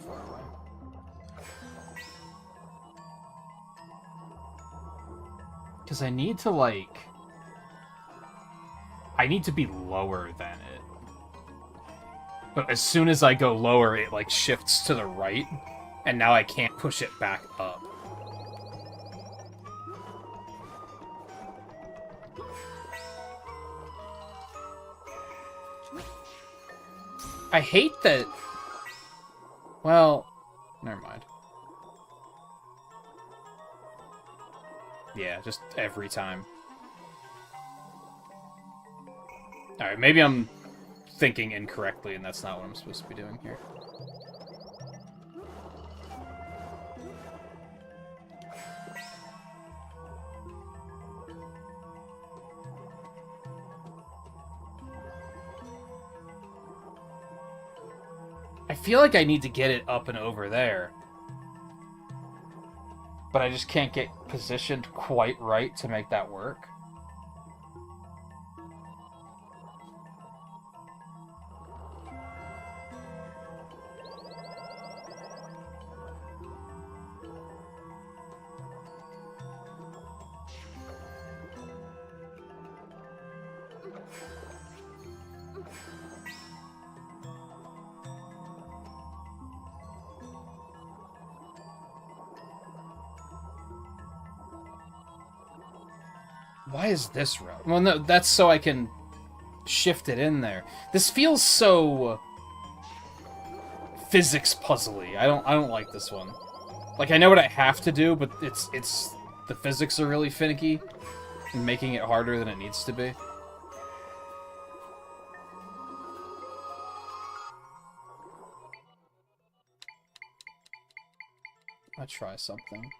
far away. Because I need to, like... I need to be lower than it. But as soon as I go lower, it, like, shifts to the right. And now I can't push it back up. I hate that... Well, never mind. Yeah, just every time. Alright, maybe I'm thinking incorrectly and that's not what I'm supposed to be doing here. I feel like I need to get it up and over there. But I just can't get positioned quite right to make that work. Why is this route? Well, no, that's so I can shift it in there. This feels so physics puzzly. I don't like this one. Like, I know what I have to do, but it's the physics are really finicky and making it harder than it needs to be. I'll try something.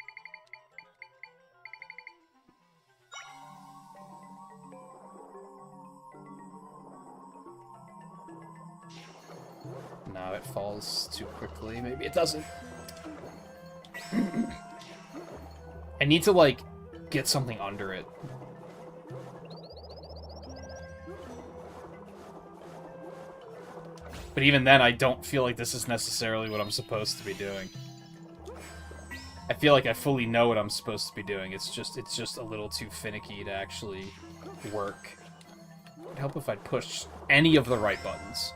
No, it falls too quickly. Maybe it doesn't. I need to, like, get something under it. But even then, I don't feel like this is necessarily what I'm supposed to be doing. I feel like I fully know what I'm supposed to be doing. It's just a little too finicky to actually work. It'd help if I'd pushed any of the right buttons.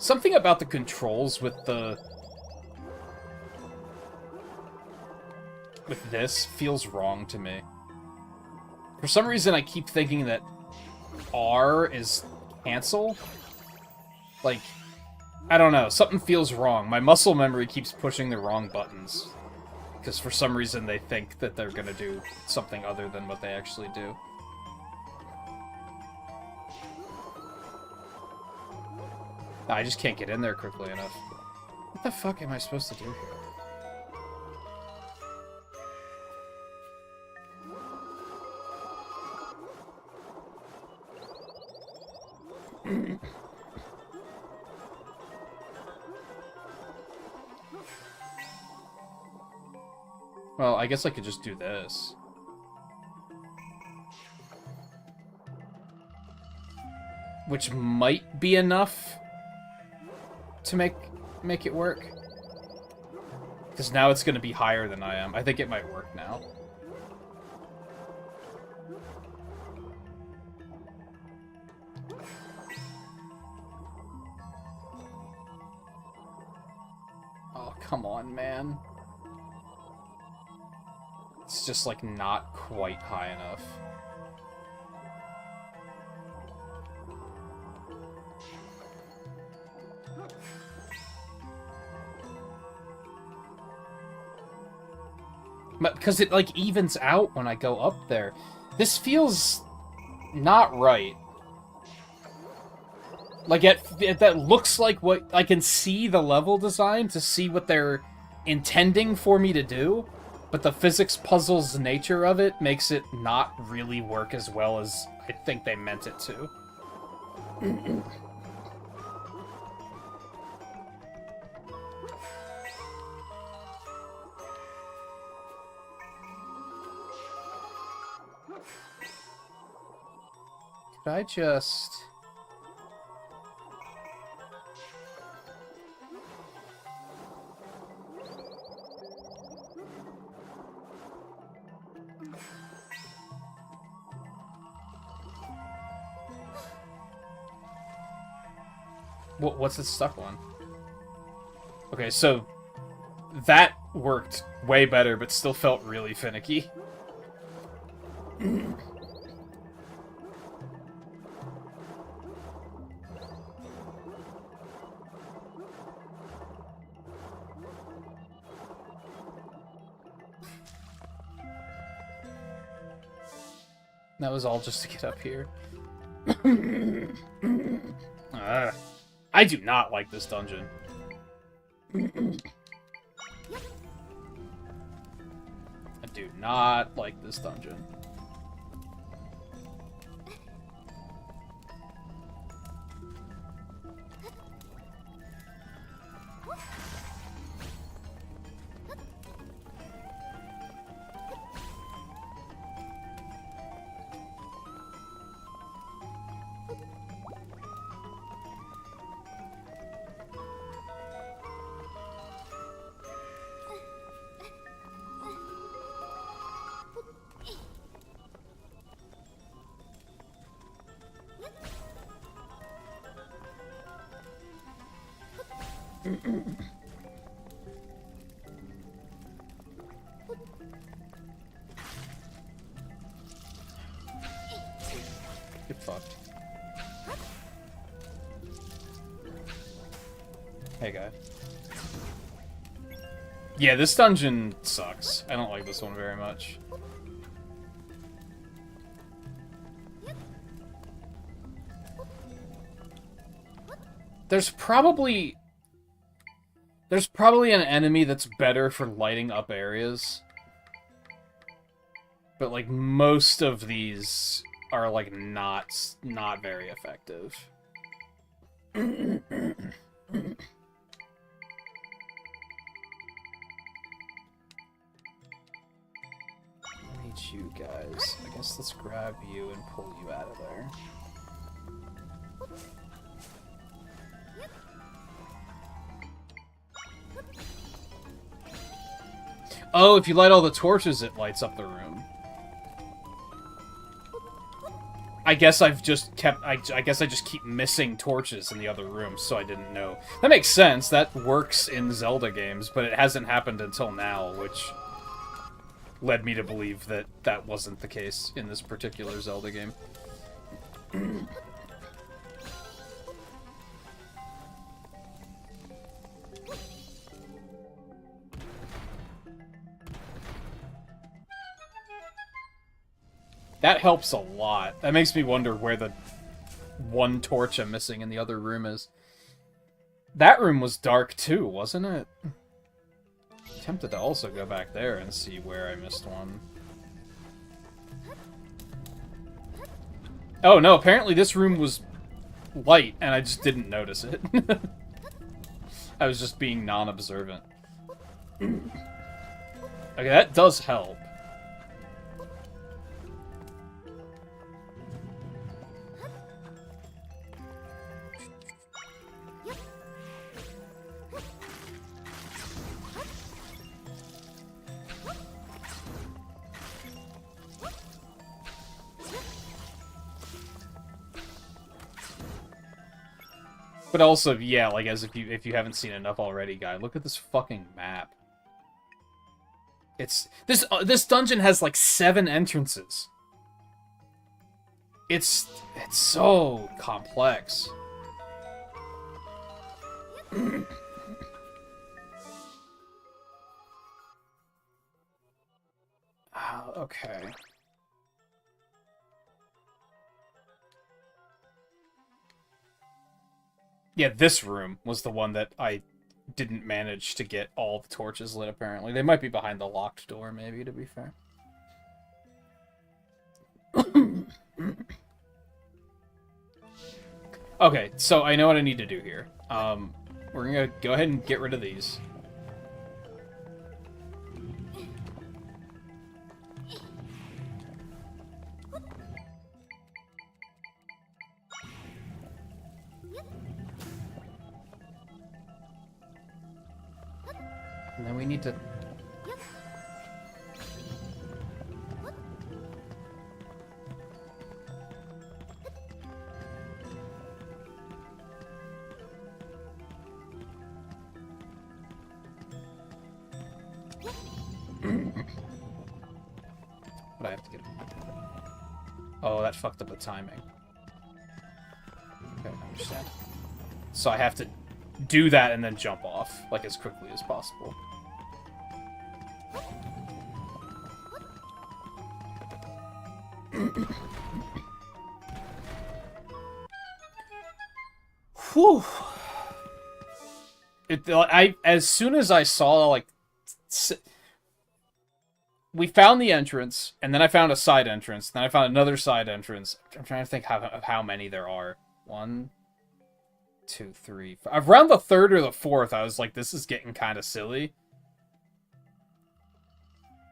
Something about the controls with this feels wrong to me. For some reason, I keep thinking that R is cancel. Like, I don't know. Something feels wrong. My muscle memory keeps pushing the wrong buttons. Because for some reason, they think that they're gonna do something other than what they actually do. I just can't get in there quickly enough. What the fuck am I supposed to do here? Well, I guess I could just do this. Which might be enough to make it work. Because now it's going to be higher than I am. I think it might work now. Oh, come on, man. It's just, like, not quite high enough. But because it, like, evens out when I go up there. This feels not right. Like, that looks like what... I can see the level design to see what they're intending for me to do, but the physics puzzle's nature of it makes it not really work as well as I think they meant it to. Could I just... What's it stuck on? Okay, so that worked way better, but still felt really finicky. That was all just to get up here. I do not like this dungeon. I do not like this dungeon. Get fucked. Hey, guy. Yeah, this dungeon sucks. I don't like this one very much. There's probably an enemy that's better for lighting up areas. But like most of these are like not very effective. I need you guys. I guess let's grab you and pull you out of there. Oh, if you light all the torches, it lights up the room. I guess I've just kept... I guess I just keep missing torches in the other rooms, so I didn't know. That makes sense. That works in Zelda games, but it hasn't happened until now, which led me to believe that that wasn't the case in this particular Zelda game. That helps a lot. That makes me wonder where the one torch I'm missing in the other room is. That room was dark too, wasn't it? I'm tempted to also go back there and see where I missed one. Oh no, apparently this room was light and I just didn't notice it. I was just being non-observant. Okay, that does help. But also, yeah, like as if you haven't seen enough already, guy, look at this fucking map. It's this dungeon has like 7 entrances. It's so complex. Okay. Yeah, this room was the one that I didn't manage to get all the torches lit, apparently. They might be behind the locked door, maybe, to be fair. Okay, so I know what I need to do here. We're gonna go ahead and get rid of these. And then we need to... But I have to get... Oh, that fucked up the timing. Okay, I understand. So I have to do that and then jump off, like, as quickly as possible. Whew. As soon as I saw, like... We found the entrance, and then I found a side entrance, then I found another side entrance. I'm trying to think of how many there are. 1, 2, 3, 5. Around the third or the fourth, I was like, this is getting kind of silly.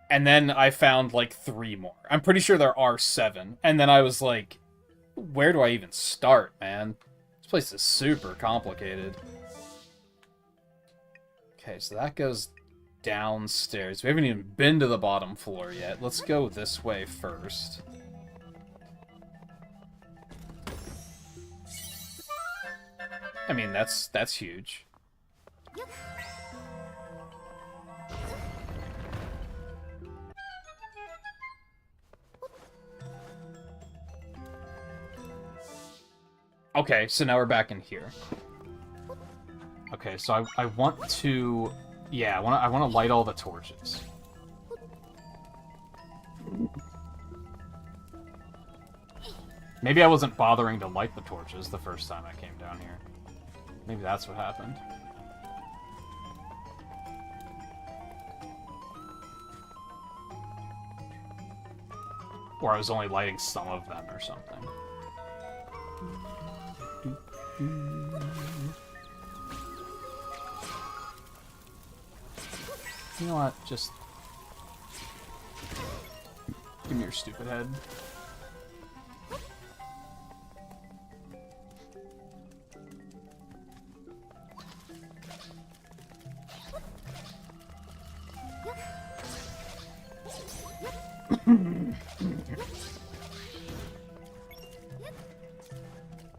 And then I found, like, 3 more. I'm pretty sure there are 7. And then I was like, where do I even start, man? This place is super complicated. Okay, so that goes downstairs. We haven't even been to the bottom floor yet. Let's go this way first. I mean, that's huge. Okay, so now we're back in here. Okay, so I want to... Yeah, I want to light all the torches. Maybe I wasn't bothering to light the torches the first time I came down here. Maybe that's what happened. Or I was only lighting some of them or something. You know what? Just... give me your stupid head.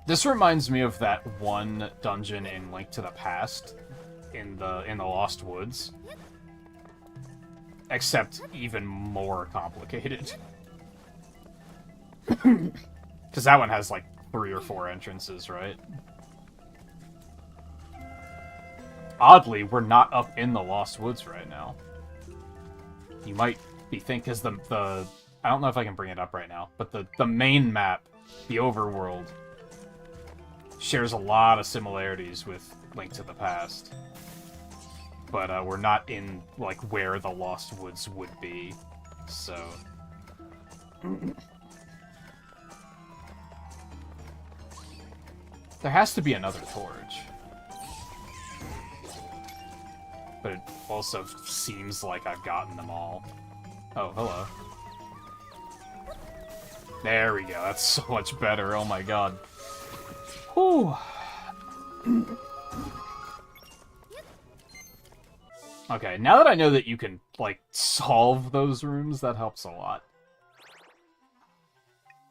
This reminds me of that one dungeon in Link to the Past in the Lost Woods. Except even more complicated. Because that one has like 3 or 4 entrances, right? Oddly, we're not up in the Lost Woods right now. You might be thinking, because the I don't know if I can bring it up right now, but the main map, the overworld, shares a lot of similarities with Link to the Past. But we're not in, like, where the Lost Woods would be, so... There has to be another torch. But it also seems like I've gotten them all. Oh, hello. There we go, that's so much better, oh my god. Whew. Okay, now that I know that you can, like, solve those rooms, that helps a lot.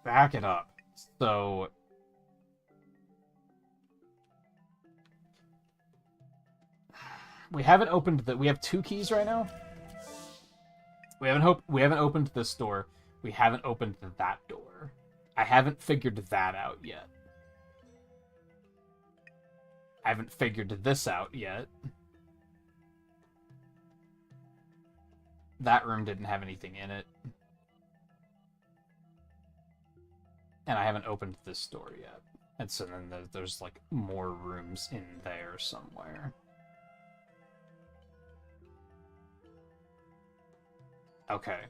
Back it up. So... we haven't opened the... we have 2 keys right now? We haven't opened this door. We haven't opened that door. I haven't figured that out yet. I haven't figured this out yet. That room didn't have anything in it. And I haven't opened this door yet. And so then there's, like, more rooms in there somewhere. Okay.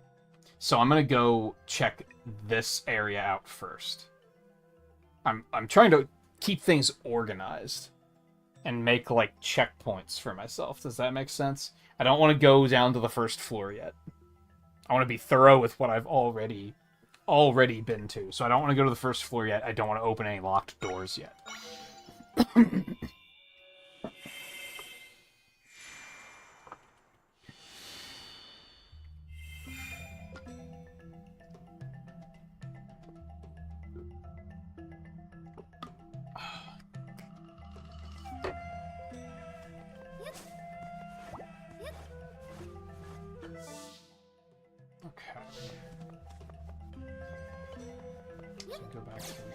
So I'm gonna go check this area out first. I'm trying to keep things organized. And make, like, checkpoints for myself. Does that make sense? I don't want to go down to the first floor yet. I want to be thorough with what I've already been to. So I don't want to go to the first floor yet. I don't want to open any locked doors yet.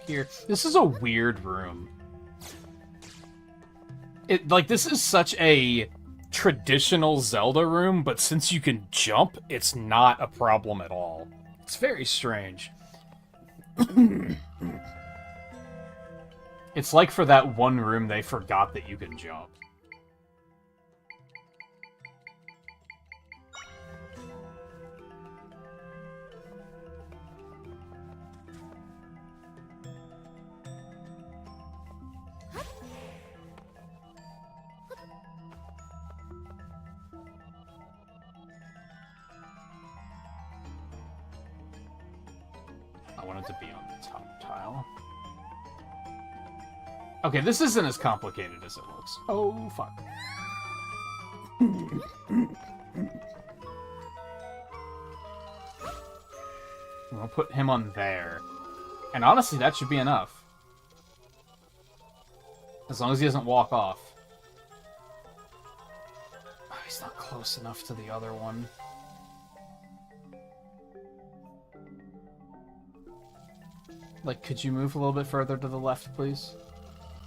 here. This is a weird room. This is such a traditional Zelda room, but since you can jump, it's not a problem at all. It's very strange. It's like for that one room, they forgot that you can jump. I want it to be on the top tile. Okay, this isn't as complicated as it looks. Oh, fuck. We'll put him on there. And honestly, that should be enough. As long as he doesn't walk off. Oh, he's not close enough to the other one. Like, could you move a little bit further to the left, please?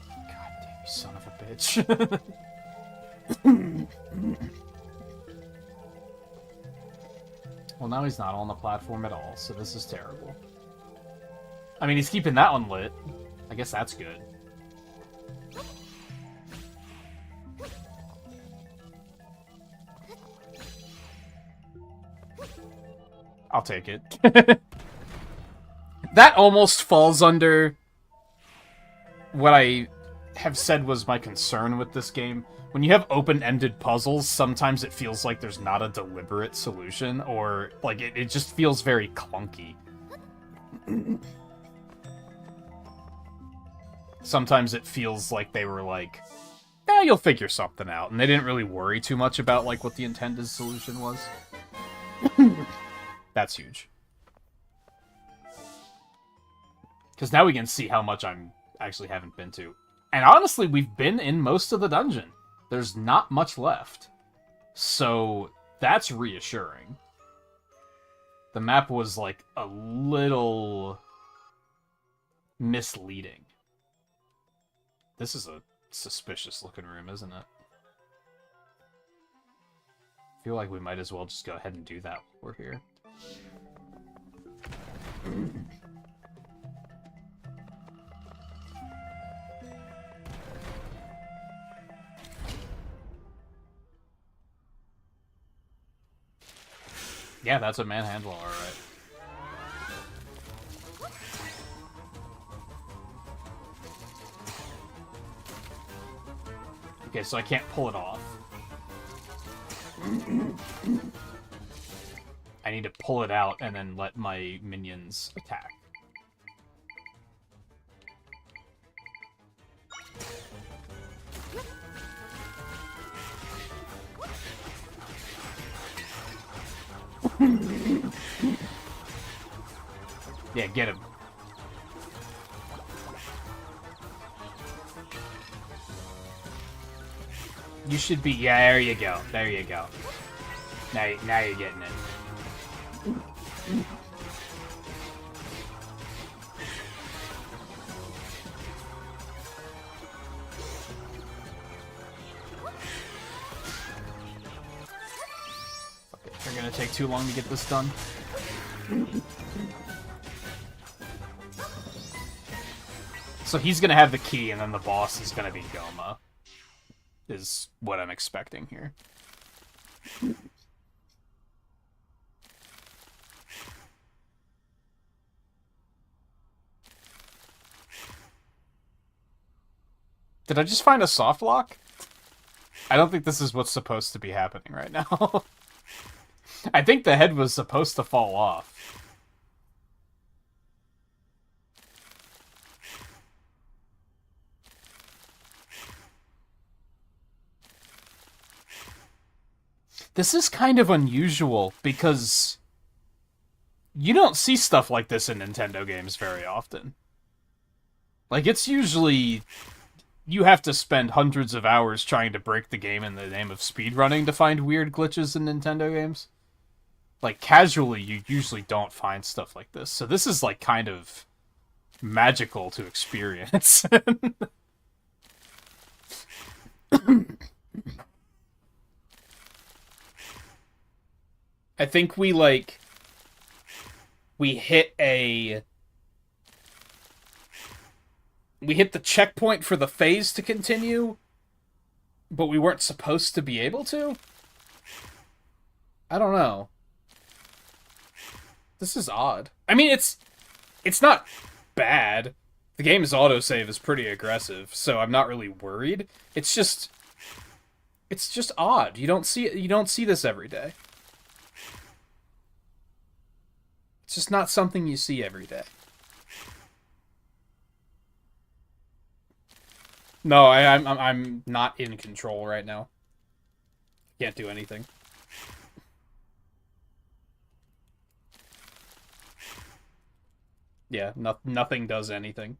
God damn, you son of a bitch. Well, now he's not on the platform at all, so this is terrible. I mean, he's keeping that one lit. I guess that's good. I'll take it. That almost falls under what I have said was my concern with this game. When you have open-ended puzzles, sometimes it feels like there's not a deliberate solution, or like it just feels very clunky. Sometimes it feels like they were like, eh, you'll figure something out, and they didn't really worry too much about like what the intended solution was. That's huge. Because now we can see how much I'm actually haven't been to. And honestly, we've been in most of the dungeon. There's not much left. So, that's reassuring. The map was, like, a little misleading. This is a suspicious-looking room, isn't it? I feel like we might as well just go ahead and do that while we're here. Yeah, that's a manhandle, alright. Okay, so I can't pull it off. I need to pull it out and then let my minions attack. Yeah, get him. You should be... Yeah, there you go. There you go. Now you're getting it. Okay, they're gonna take too long to get this done. So he's gonna have the key, and then the boss is gonna be Goma. Is what I'm expecting here. Did I just find a soft lock? I don't think this is what's supposed to be happening right now. I think the head was supposed to fall off. This is kind of unusual, because you don't see stuff like this in Nintendo games very often. Like, it's usually... You have to spend hundreds of hours trying to break the game in the name of speedrunning to find weird glitches in Nintendo games. Like, casually, you usually don't find stuff like this. So this is, like, kind of magical to experience. I think we, like, we hit the checkpoint for the phase to continue, but we weren't supposed to be able to? I don't know. This is odd. I mean, it's not bad. The game's autosave is pretty aggressive, so I'm not really worried. It's just odd. You don't see this every day. It's just not something you see every day. No, I'm not in control right now. Can't do anything. Yeah, nothing does anything.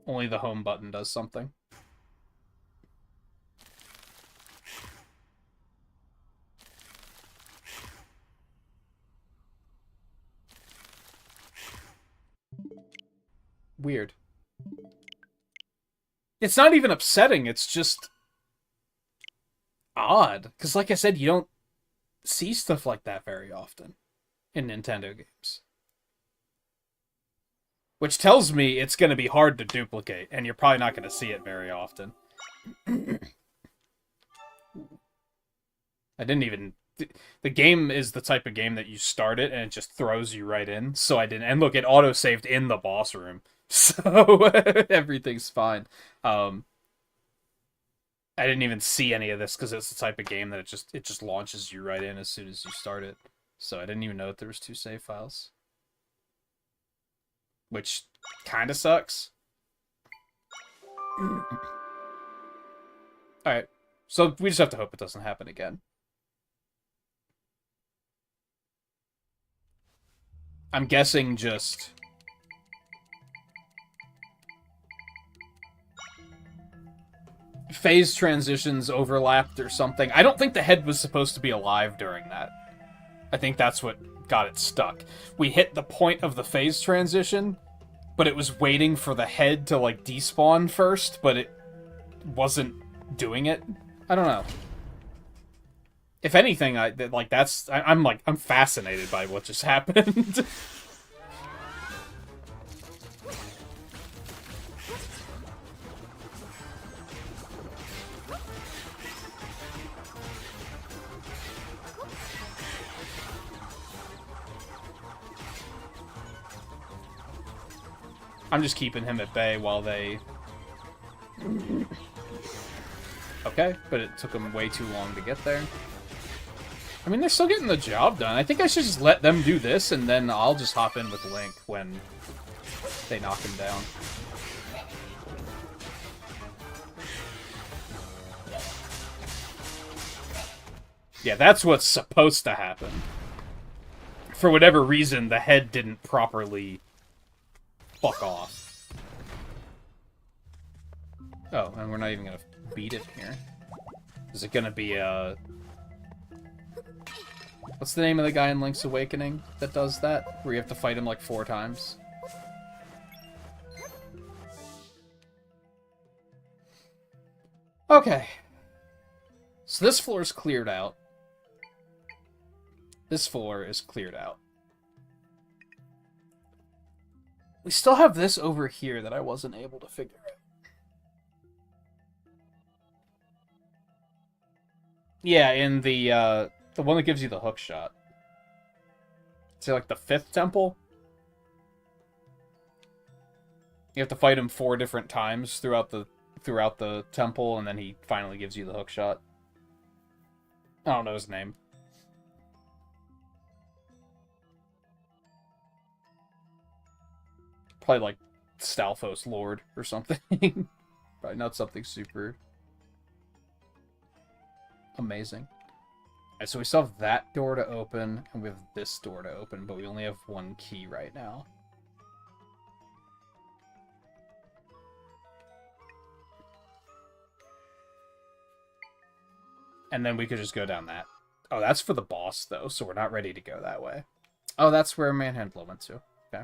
Only the home button does something. Weird. It's not even upsetting, it's just odd. Because like I said, you don't see stuff like that very often in Nintendo games. Which tells me it's going to be hard to duplicate, and you're probably not going to see it very often. I didn't even... The game is the type of game that you start it, and it just throws you right in, so I didn't... And look, it auto-saved in the boss room, so everything's fine. I didn't even see any of this, because it's the type of game that it just launches you right in as soon as you start it. So I didn't even know that there was 2 save files. Which kind of sucks. Alright, so we just have to hope it doesn't happen again. I'm guessing just... phase transitions overlapped or something. I don't think the head was supposed to be alive during that. I think that's what got it stuck. We hit the point of the phase transition, but it was waiting for the head to, like, despawn first, but it wasn't doing it. I don't know. If anything, I'm fascinated by what just happened. I'm just keeping him at bay while they... Okay, but it took them way too long to get there. I mean, they're still getting the job done. I think I should just let them do this, and then I'll just hop in with Link when they knock him down. Yeah, that's what's supposed to happen. For whatever reason, the head didn't properly... fuck off. Oh, and we're not even gonna beat it here. Is it gonna be, what's the name of the guy in Link's Awakening that does that? Where you have to fight him like 4 times? Okay. So this floor is cleared out. This floor is cleared out. We still have this over here that I wasn't able to figure out. Yeah, in the one that gives you the hook shot. Is it like the 5th temple? You have to fight him 4 different times throughout the temple, and then he finally gives you the hook shot. I don't know his name. Probably like Stalfos Lord or something. Probably not something super amazing. Alright, so we still have that door to open, and we have this door to open, but we only have 1 key right now. And then we could just go down that. Oh, that's for the boss, though, so we're not ready to go that way. Oh, that's where Manhandle went to. Okay.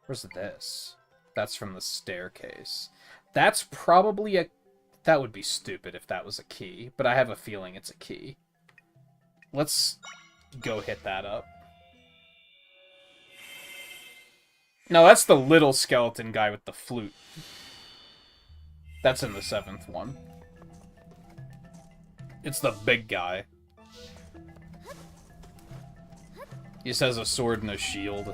Where's this? That's from the staircase. That's probably a... That would be stupid if that was a key, but I have a feeling it's a key. Let's go hit that up. No, that's the little skeleton guy with the flute. That's in the 7th one. It's the big guy. He just has a sword and a shield.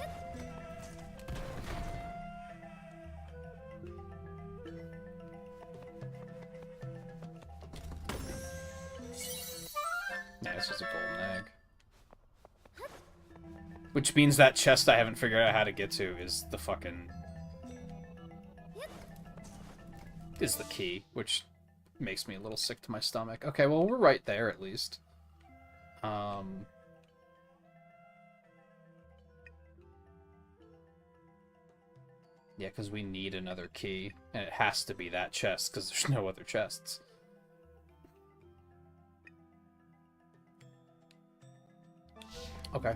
Yeah, this is a golden egg. Which means that chest I haven't figured out how to get to is the fucking... is the key, which makes me a little sick to my stomach. Okay, well, we're right there, at least. Yeah, because we need another key, and it has to be that chest, because there's no other chests. Okay.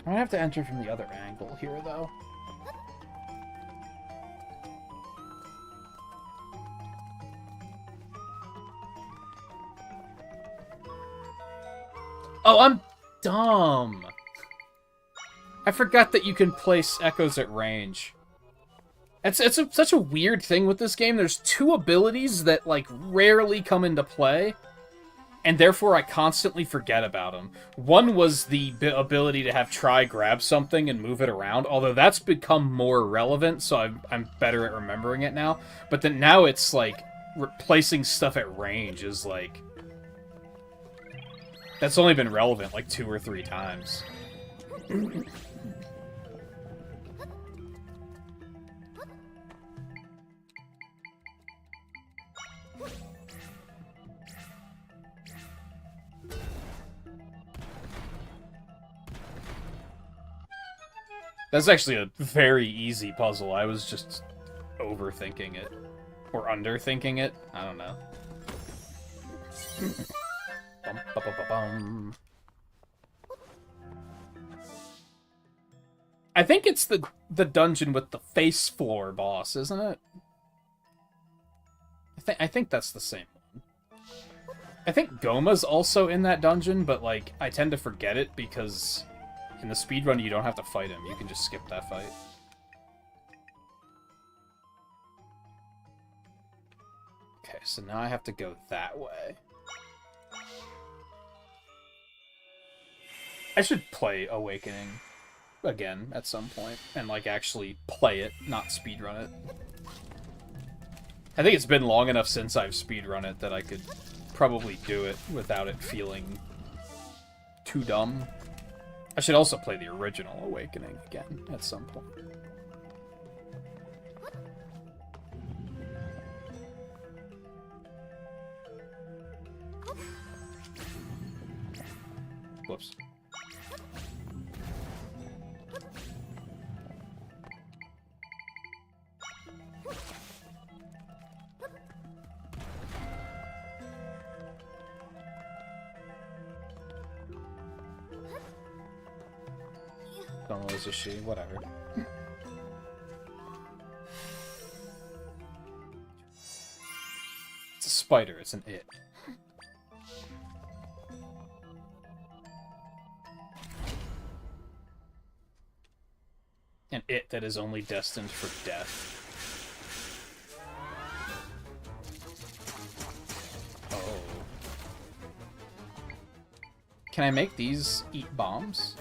I have to enter from the other angle here, though. Oh, I'm dumb! I forgot that you can place echoes at range. It's such a weird thing with this game. There's two abilities that, like, rarely come into play, and therefore I constantly forget about them. One was the ability to have try grab something and move it around, although that's become more relevant, so I'm better at remembering it now. But then now it's, like, replacing stuff at range is, like... That's only been relevant, like, 2 or 3 times. That's actually a very easy puzzle. I was just overthinking it. Or underthinking it. I don't know. Bum, ba, ba, ba, bum. I think it's the dungeon with the face floor boss, isn't it? I think that's the same one. I think Goma's also in that dungeon, but, like, I tend to forget it because... in the speedrun, you don't have to fight him. You can just skip that fight. Okay, so now I have to go that way. I should play Awakening again at some point, and, like, actually play it, not speedrun it. I think it's been long enough since I've speedrun it that I could probably do it without it feeling too dumb. I should also play the original Awakening again at some point. Whoops. Don't know, is a she, whatever. It's a spider, it's an it. An it that is only destined for death. Oh. Can I make these eat bombs?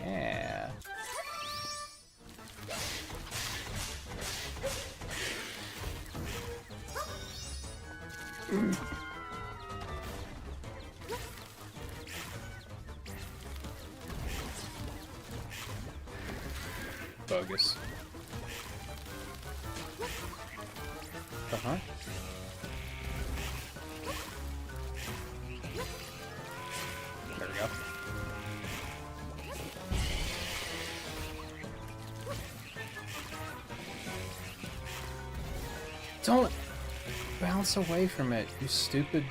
Yeah. Bogus. Don't bounce away from it, you stupid...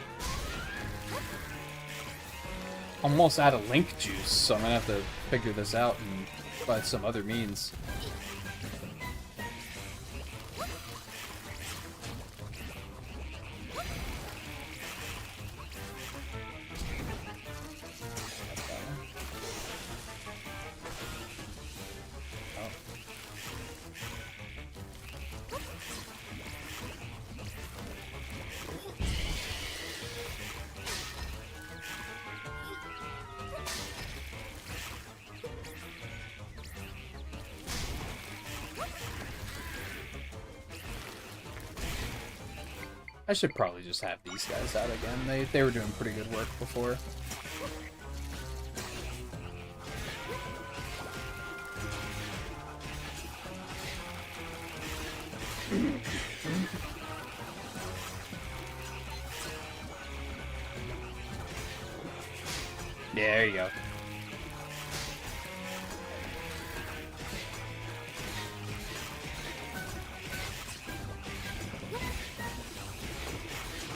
Almost out of link juice, so I'm gonna have to figure this out and find some other means. I should probably just have these guys out again. They were doing pretty good work before. Yeah, there you go.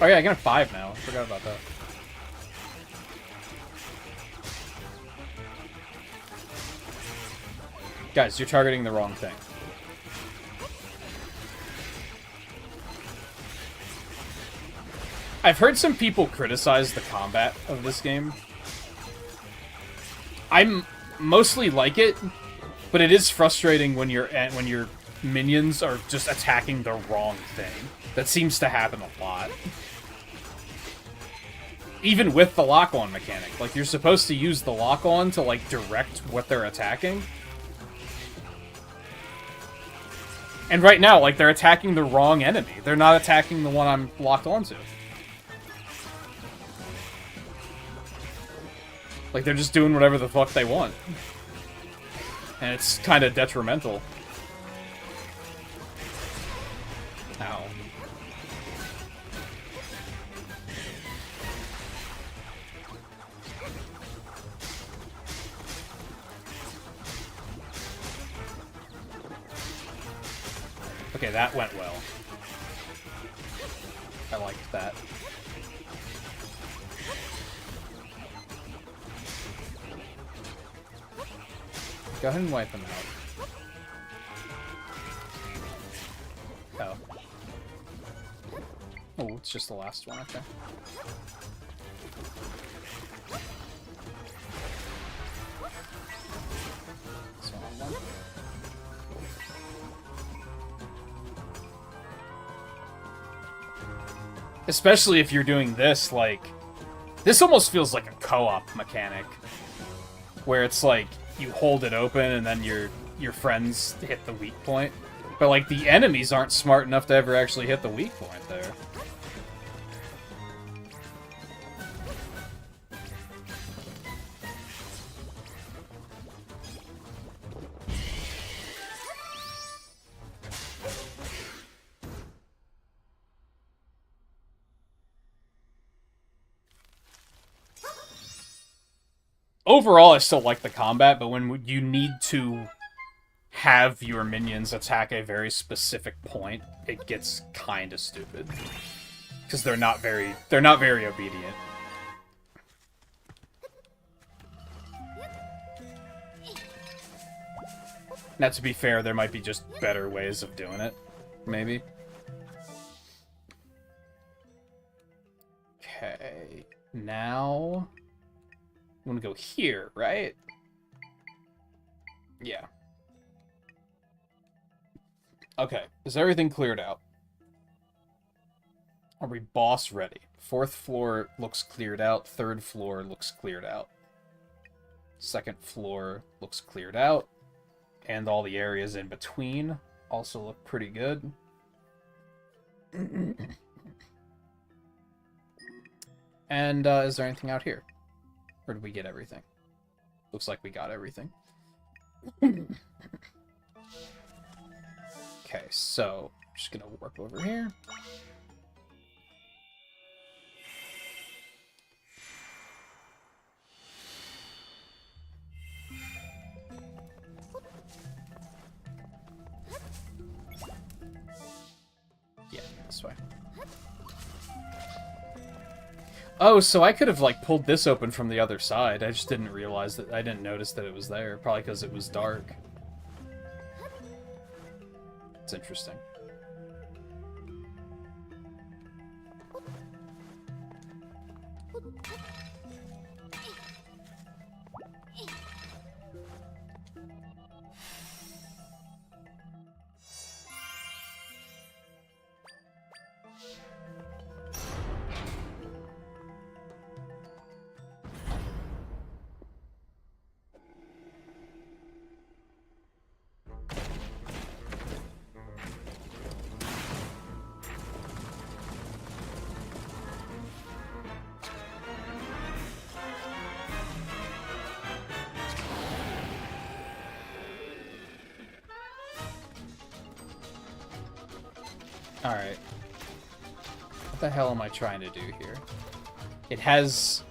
Oh yeah, I got a 5 now. I forgot about that. Guys, you're targeting the wrong thing. I've heard some people criticize the combat of this game. I mostly like it, but it is frustrating when your minions are just attacking the wrong thing. That seems to happen a lot. Even with the lock-on mechanic. Like, you're supposed to use the lock-on to, like, direct what they're attacking. And right now, like, they're attacking the wrong enemy. They're not attacking the one I'm locked onto. Like, they're just doing whatever the fuck they want. And it's kind of detrimental. Ow. Okay, that went well. I liked that. Go ahead and wipe them out. Oh. Oh, it's just the last one, okay. This one. Especially if you're doing this, like... This almost feels like a co-op mechanic. Where it's like, you hold it open and then your friends hit the weak point. But, like, the enemies aren't smart enough to ever actually hit the weak point there. Overall, I still like the combat, but when you need to have your minions attack a very specific point, it gets kind of stupid. Because they're not very obedient. Now, to be fair, there might be just better ways of doing it. Maybe. Okay. Now... I'm gonna go here, right? Yeah. Okay, is everything cleared out? Are we boss ready? 4th floor looks cleared out. 3rd floor looks cleared out. 2nd floor looks cleared out. And all the areas in between also look pretty good. And is there anything out here? Or did we get everything? Looks like we got everything. Okay, so I'm just gonna warp over here. Yeah, this this way. Oh, so I could have, like, pulled this open from the other side. I just didn't realize that... I didn't notice that it was there. Probably because it was dark. It's interesting. Alright. What the hell am I trying to do here? It has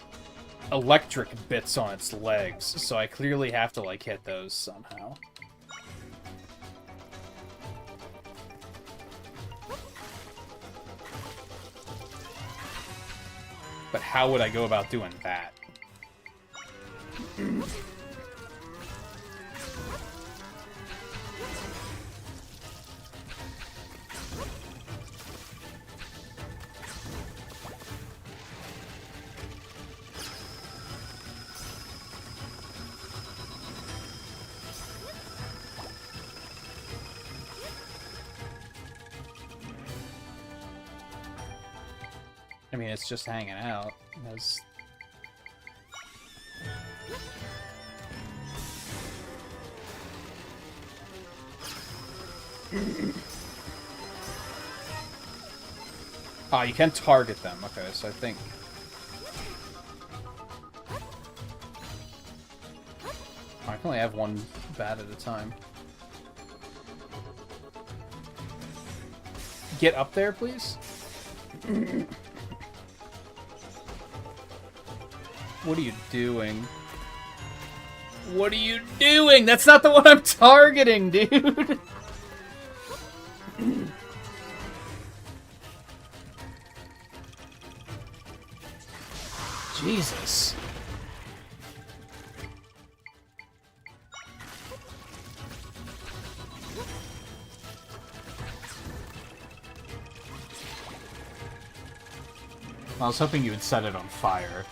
electric bits on its legs, so I clearly have to, like, hit those somehow. But how would I go about doing that? I mean, it's just hanging out. That's... Ah, you can target them. Okay, so I think... I can only have one bat at a time. Get up there, please? What are you doing? What are you doing? That's not the one I'm targeting, dude! Jesus. I was hoping you would set it on fire.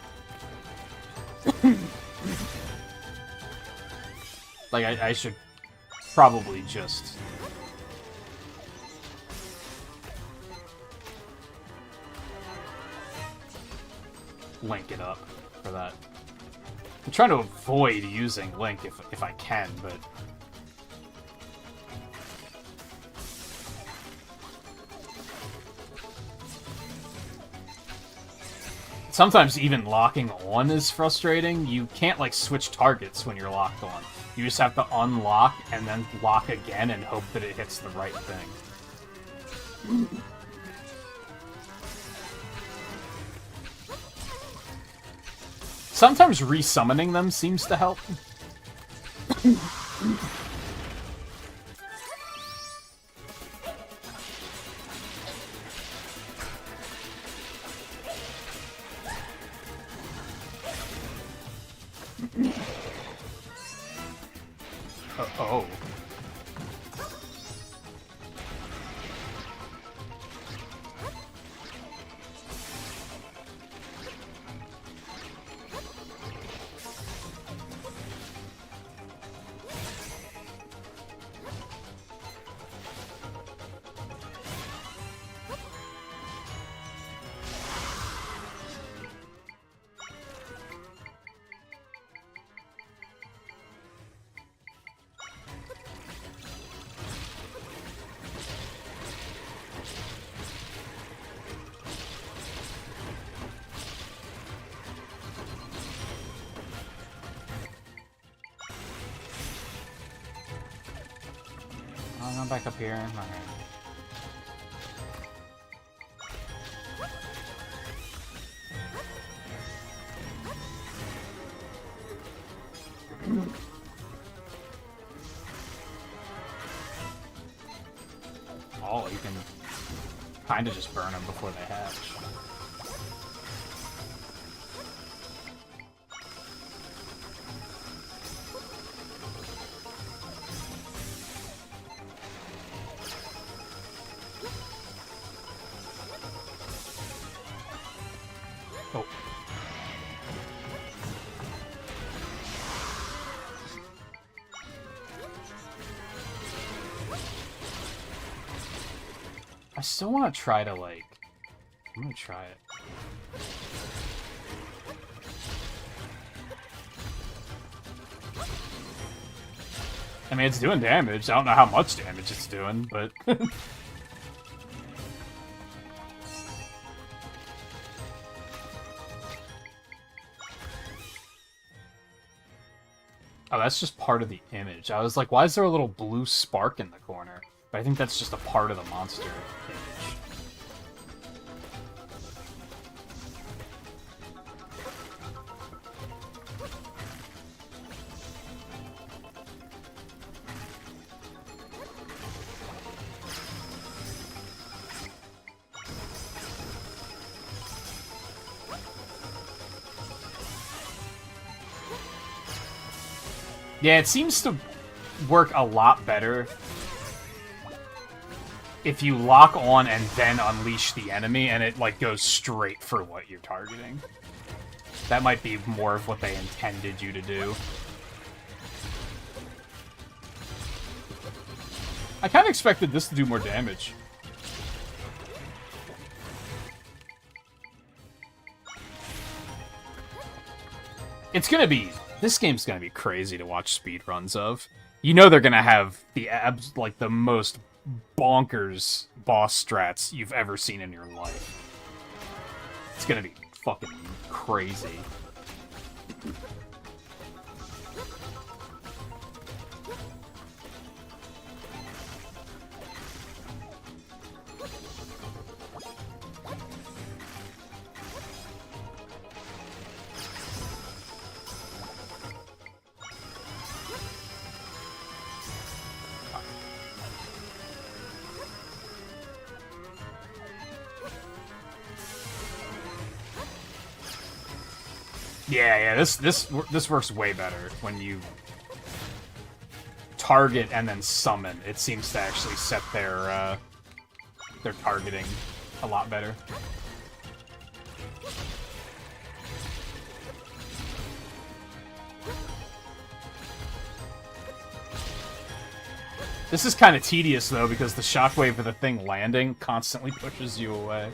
Like, I should probably just... link it up for that. I'm trying to avoid using Link if I can, but... Sometimes even locking on is frustrating. You can't, like, switch targets when you're locked on. You just have to unlock and then lock again and hope that it hits the right thing. Sometimes resummoning them seems to help. Oh. I'm back up here. Alright. Oh, you can Kinda just burn them before they hatch. Oh. I still want to try to, like... I'm gonna try it. I mean, it's doing damage. I don't know how much damage it's doing, but... Oh, that's just part of the image. I was like, why is there a little blue spark in the corner? But I think that's just a part of the monster image. Yeah, it seems to work a lot better if you lock on and then unleash the enemy, and it, like, goes straight for what you're targeting. That might be more of what they intended you to do. I kind of expected this to do more damage. It's gonna be... This game's gonna be crazy to watch speedruns of. You know they're gonna have the like the most bonkers boss strats you've ever seen in your life. It's gonna be fucking crazy. Yeah, this works way better when you target and then summon. It seems to actually set their targeting a lot better. This is kind of tedious though, because the shockwave of the thing landing constantly pushes you away.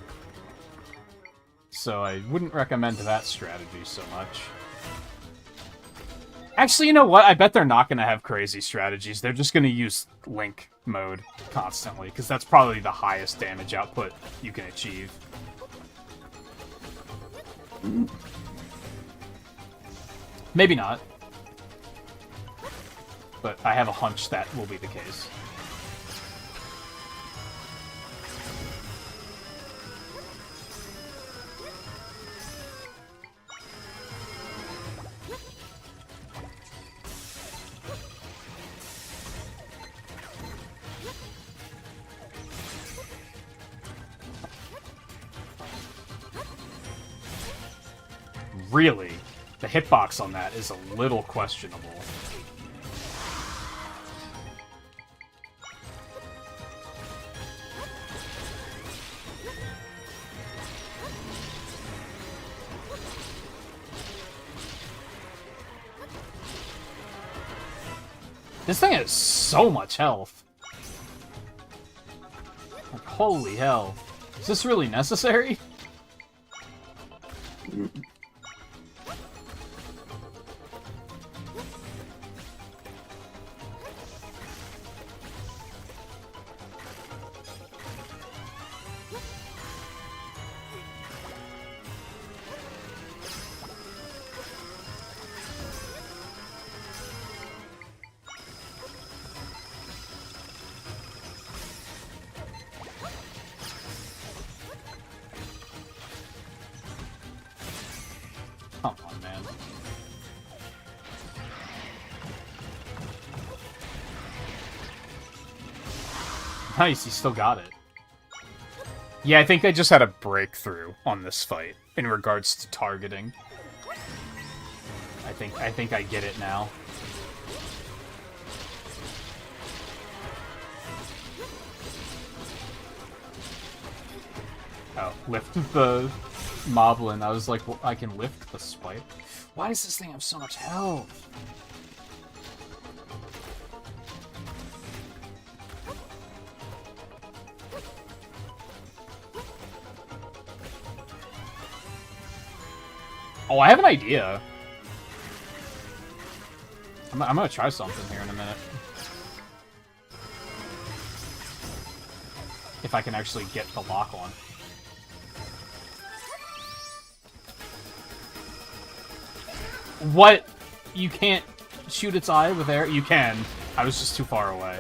So I wouldn't recommend that strategy so much. Actually, you know what? I bet they're not going to have crazy strategies. They're just going to use Link mode constantly, because that's probably the highest damage output you can achieve. Maybe not. But I have a hunch that will be the case. Really, the hitbox on that is a little questionable. This thing has so much health. Like, holy hell. Is this really necessary? Come on, man. Nice, he still got it. Yeah, I think I just had a breakthrough on this fight in regards to targeting. I think I get it now. Oh, lift the Moblin. I was like, well, I can lift the spike. Why does this thing have so much health? Oh, I have an idea. I'm gonna try something here in a minute. If I can actually get the lock on. What? You can't shoot its eye with air? You can. I was just too far away.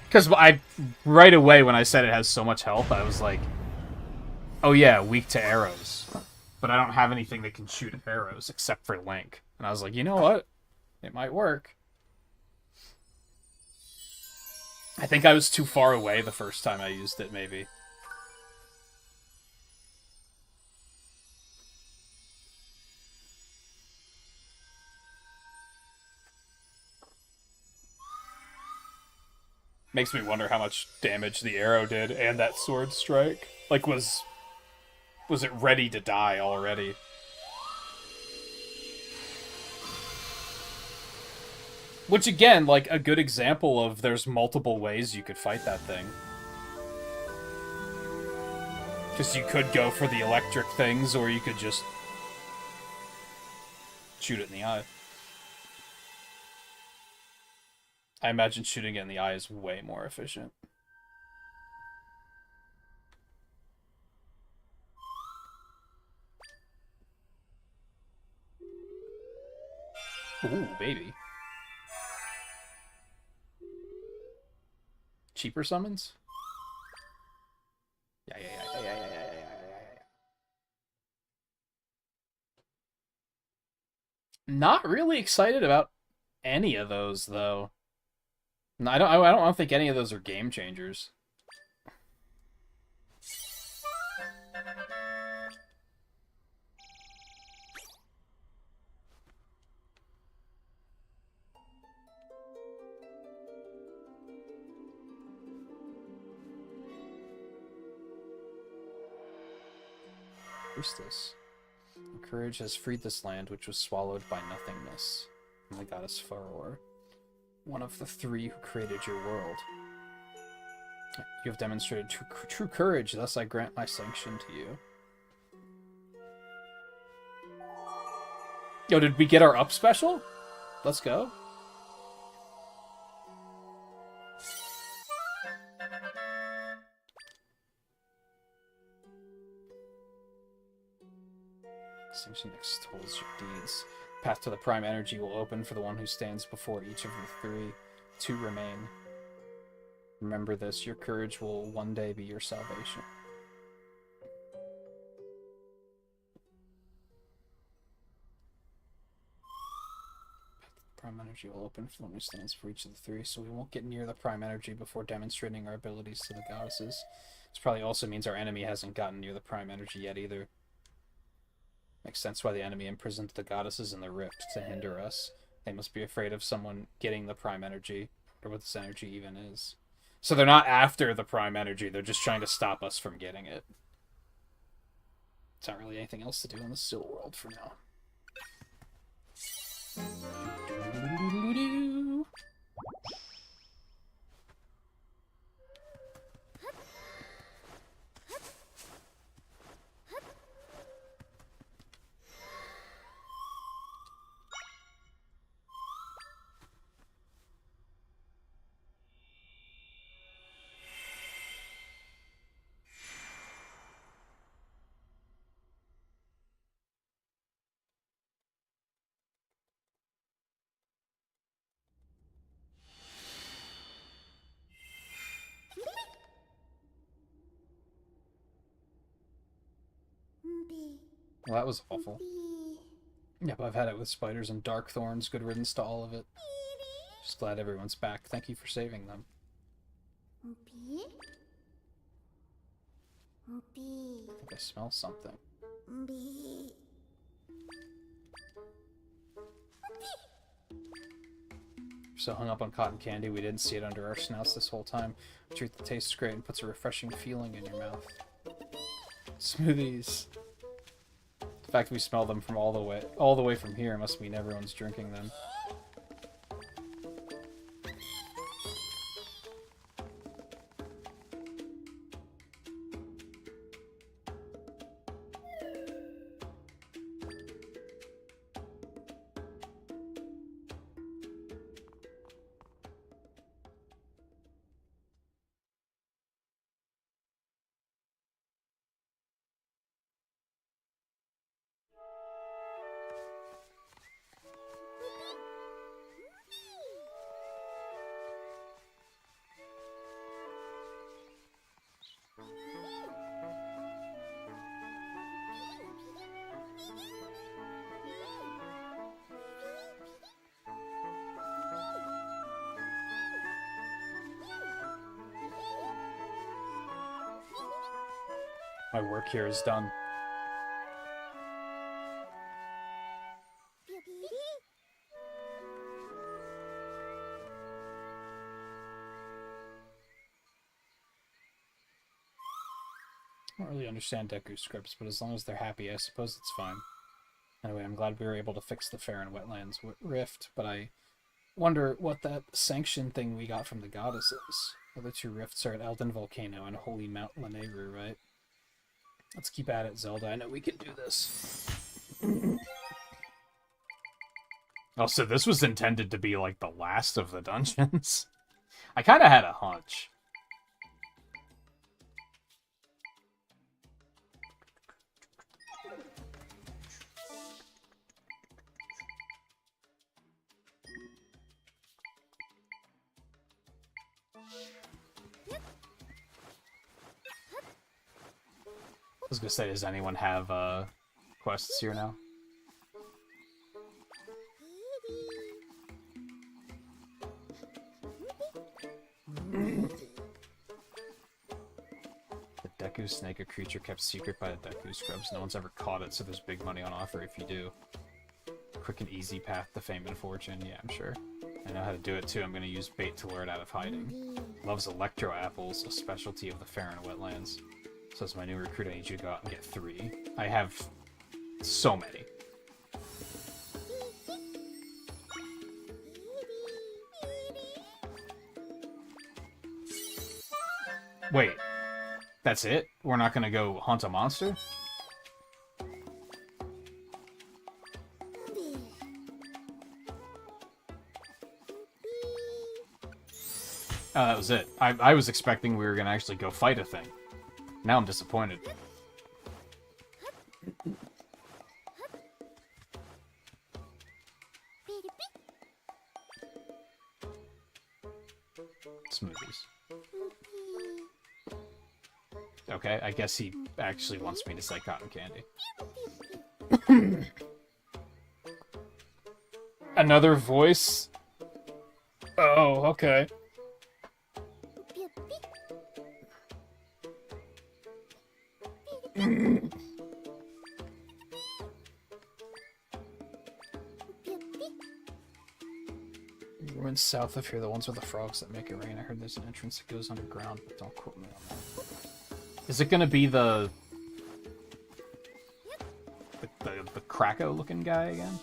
Because right away when I said it has so much health, I was like, oh yeah, weak to arrows. But I don't have anything that can shoot arrows except for Link. And I was like, you know what? It might work. I think I was too far away the first time I used it, maybe. Makes me wonder how much damage the arrow did and that sword strike. Like, was it ready to die already? Which, again, like, a good example of there's multiple ways you could fight that thing. Because you could go for the electric things, or you could just shoot it in the eye. I imagine shooting it in the eye is way more efficient. Ooh, baby. Cheaper summons? Yeah. Not really excited about any of those, though. No, I don't think any of those are game changers. Who's this? Courage has freed this land, which was swallowed by nothingness. And the goddess Furor, one of the three who created your world. You have demonstrated true courage, thus I grant my sanction to you. Yo, did we get our up special? Let's go. Sanction extols your deeds. Path to the prime energy will open for the one who stands before each of the three. Two remain. Remember this, your courage will one day be your salvation. Prime energy will open for the one who stands for each of the three, so we won't get near the prime energy before demonstrating our abilities to the goddesses. This probably also means our enemy hasn't gotten near the prime energy yet either. Makes sense why the enemy imprisoned the goddesses in the rift to hinder us. They must be afraid of someone getting the prime energy, or what this energy even is. So they're not after the prime energy, they're just trying to stop us from getting it. It's not really anything else to do in the still world for now. Well, that was awful. Yep, I've had it with spiders and dark thorns. Good riddance to all of it. Just glad everyone's back. Thank you for saving them. I think I smell something. We're so hung up on cotton candy, we didn't see it under our snouts this whole time. A treat that tastes great and puts a refreshing feeling in your mouth. Smoothies. The fact we smell them from all the way from here must mean everyone's drinking them. My work here is done. I don't really understand Deku scripts, but as long as they're happy, I suppose it's fine. Anyway, I'm glad we were able to fix the Fair and Wetlands rift, but I wonder what that sanction thing we got from the goddesses. The other two rifts are at Elden Volcano and Holy Mount Lanayru, right? Let's keep at it, Zelda. I know we can do this. Oh, so this was intended to be, like, the last of the dungeons? I kind of had a hunch. I was gonna say, does anyone have quests here now? The Deku snake, a creature kept secret by the Deku scrubs. No one's ever caught it, so there's big money on offer if you do. Quick and easy path to fame and fortune. Yeah, I'm sure. I know how to do it too. I'm gonna use bait to lure it out of hiding. Loves electro apples, a specialty of the Fair and Wetlands. So as my new recruit, I need you to go out and get 3. I have so many. Wait, that's it? We're not gonna go hunt a monster? Oh, that was it. I was expecting we were gonna actually go fight a thing. Now I'm disappointed. Smoothies. Okay, I guess he actually wants me to say cotton candy. Another voice? Oh, okay. Ruins south of here, the ones with the frogs that make it rain. I heard there's an entrance that goes underground, but don't quote me on that. Is it gonna be the Krakow looking guy again?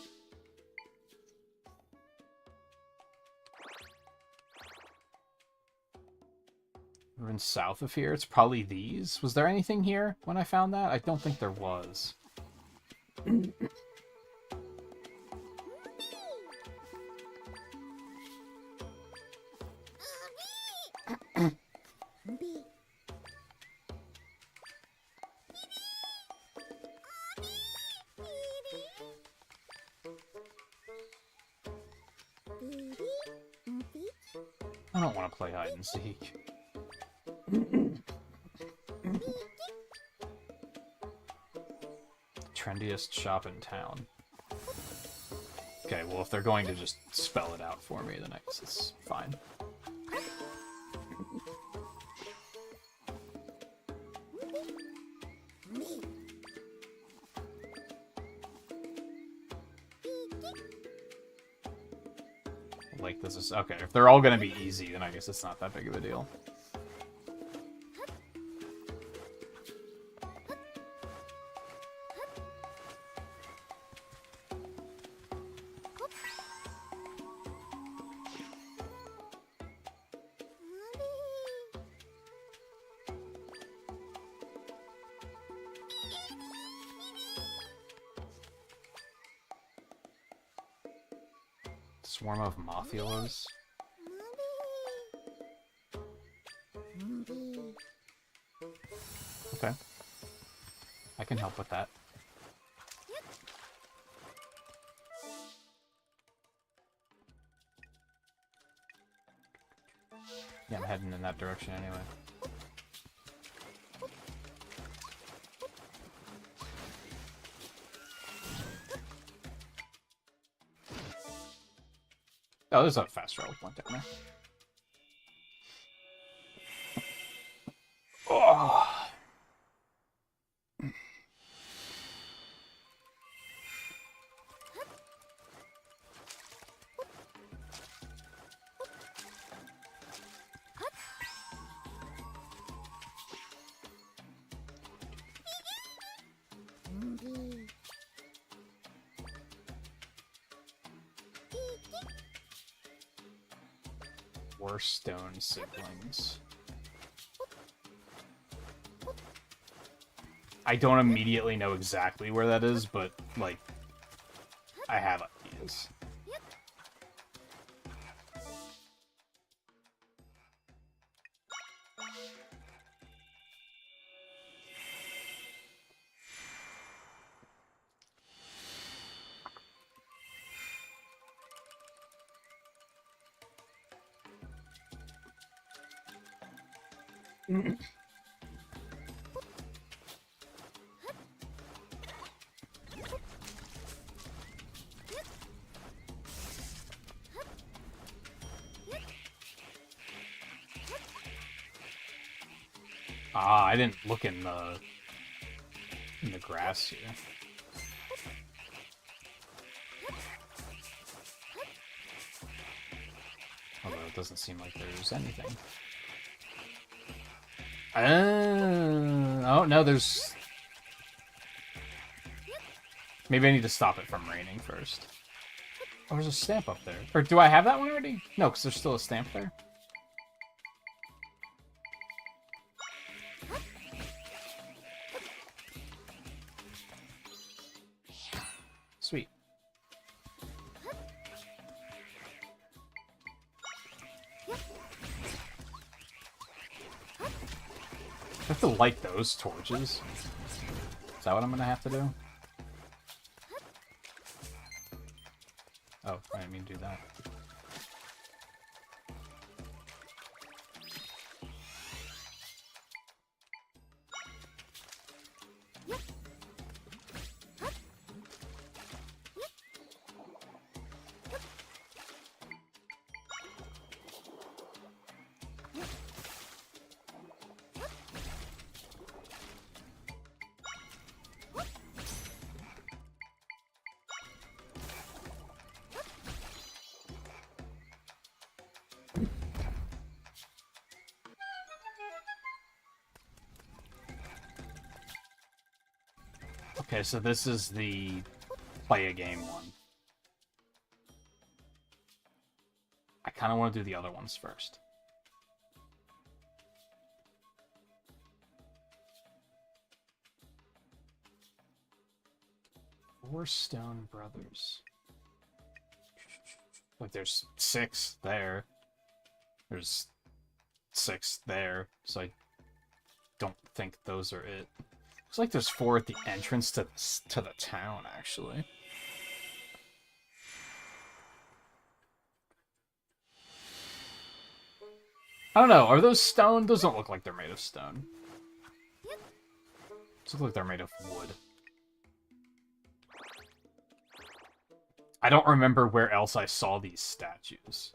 Ruins south of here? It's probably these. Was there anything here when I found that? I don't think there was. I don't want to play hide and seek. Trendiest shop in town. Okay, well, if they're going to just spell it out for me, then I guess it's fine. is. Okay, if they're all gonna be easy, then I guess it's not that big of a deal. Swarm of Mothullas. Okay. I can help with that. Yeah, I'm heading in that direction anyway. Oh, there's a fast travel point down there. Oh. Worst stone siblings. I don't immediately know exactly where that is, but, like, I have ideas. Ah, I didn't look in the grass here. Although it doesn't seem like there's anything. Oh, no, there's... Maybe I need to stop it from raining first. Oh, there's a stamp up there. Or do I have that one already? No, because there's still a stamp there. Sweet. I have to light those torches. Is that what I'm gonna have to do? Oh, I didn't mean to do that. Okay, so this is the play a game one. I kind of want to do the other ones first. Four Stone Brothers. Like, there's 6 there. There's 6 there, so I don't think those are it. Looks like there's 4 at the entrance to the town, actually. I don't know, are those stone? Those don't look like they're made of stone. Those look like they're made of wood. I don't remember where else I saw these statues.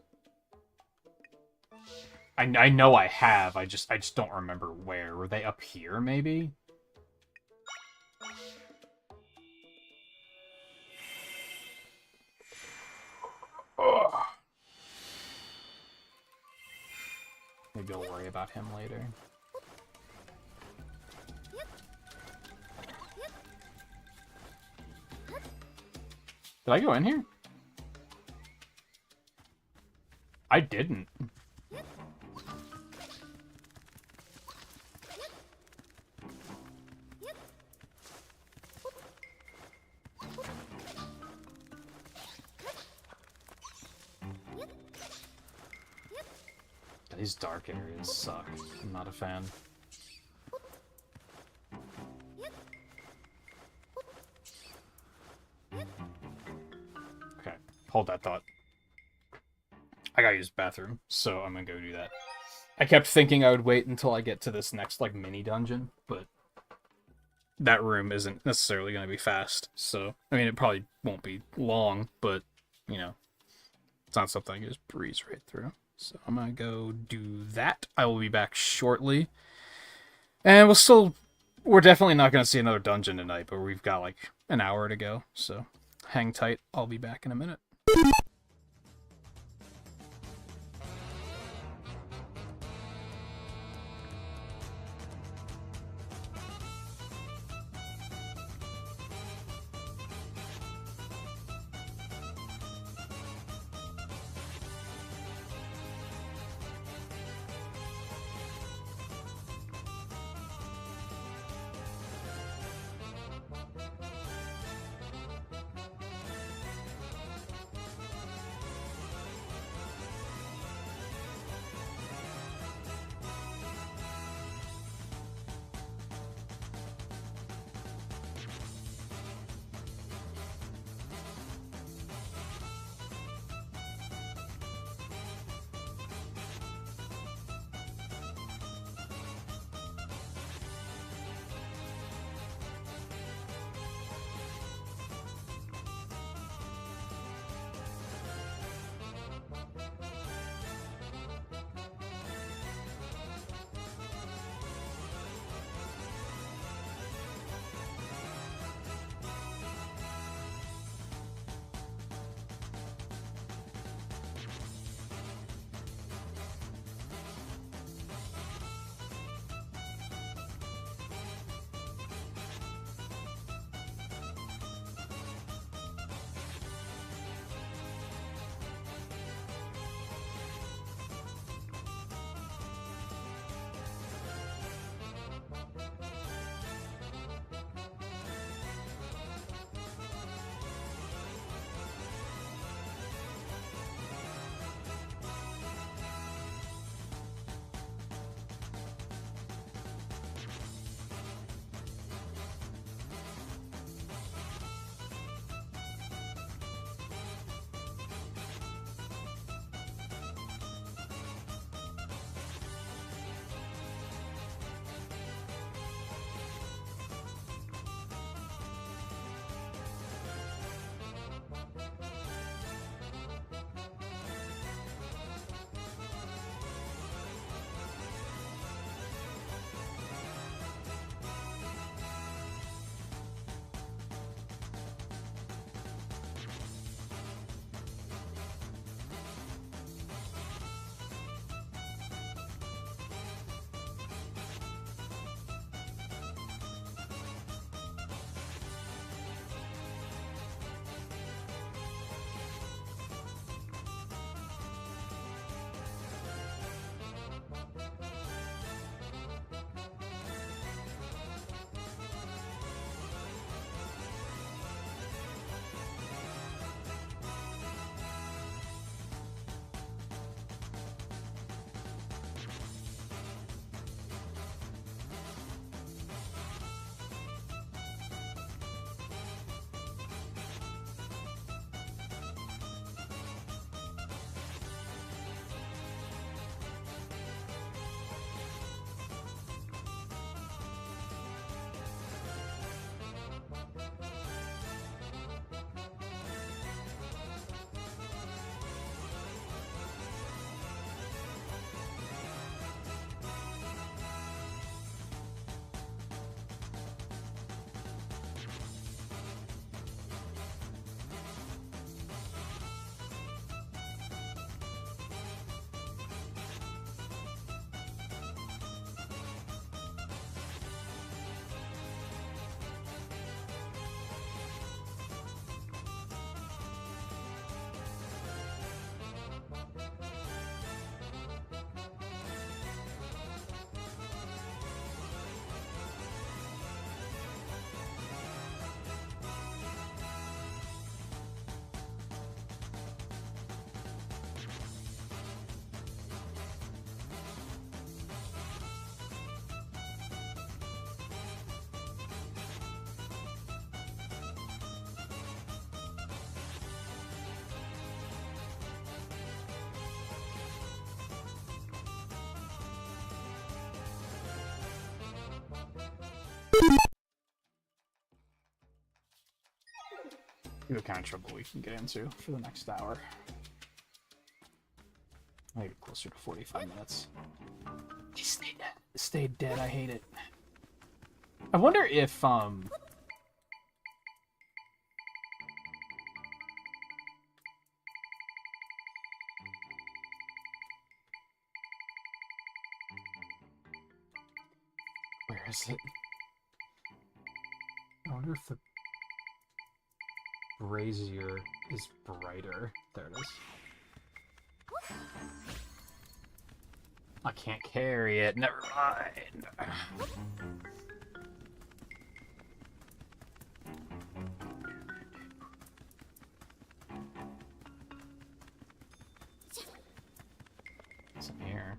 I know I have, I just don't remember where. Were they up here, maybe? Ugh. Maybe I'll worry about him later. Did I go in here? I didn't. These dark areas suck. I'm not a fan. Okay, hold that thought. I gotta use the bathroom, so I'm gonna go do that. I kept thinking I would wait until I get to this next, like, mini dungeon, but that room isn't necessarily gonna be fast, so... I mean, it probably won't be long, but, you know, it's not something I can just breeze right through. So I'm gonna go do that. I will be back shortly. And we're definitely not gonna see another dungeon tonight, but we've got like an hour to go. So hang tight. I'll be back in a minute. what kind of trouble we can get into for the next hour. Maybe closer to 45 minutes. Stay dead. Stay dead, I hate it. I wonder if, where is it? I wonder if the brazier is brighter. There it is. I can't carry it. Never mind. What's in here?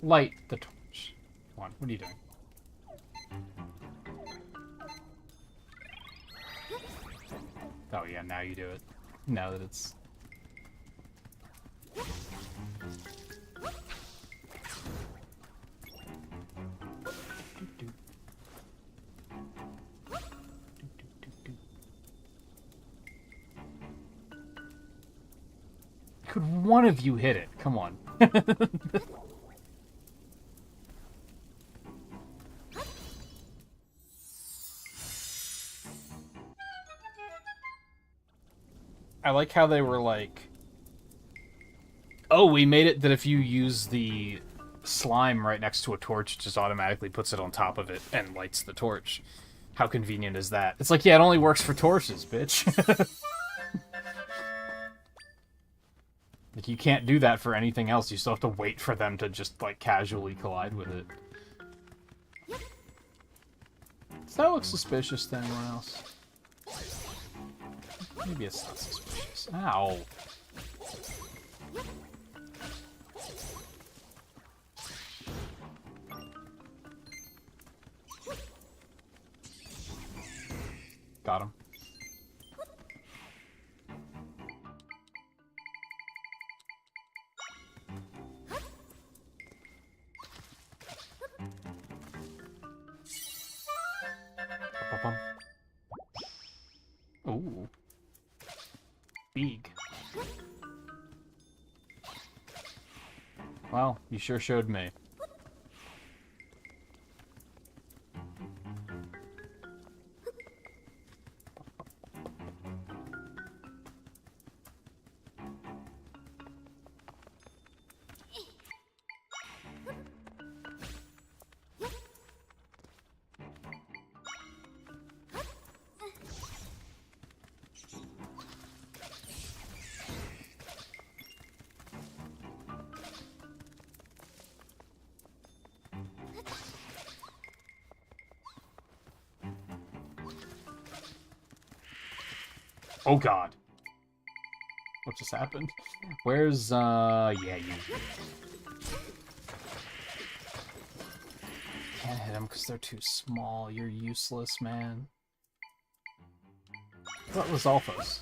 Light the torch. Come on, what are you doing? Oh yeah, now you do it. Now that it's... Could one of you hit it? Come on. I like how they were like, oh, we made it that if you use the slime right next to a torch, it just automatically puts it on top of it and lights the torch. How convenient is that? It's like, yeah, it only works for torches, bitch. Like, you can't do that for anything else. You still have to wait for them to just, like, casually collide with it. Does that look suspicious to anyone else? Maybe it's not suspicious. Ow. Got him. Ooh. Big. Well, you sure showed me. Oh god. What just happened? Where's, yeah, you. Can't hit them because they're too small. You're useless, man. What was Alphas?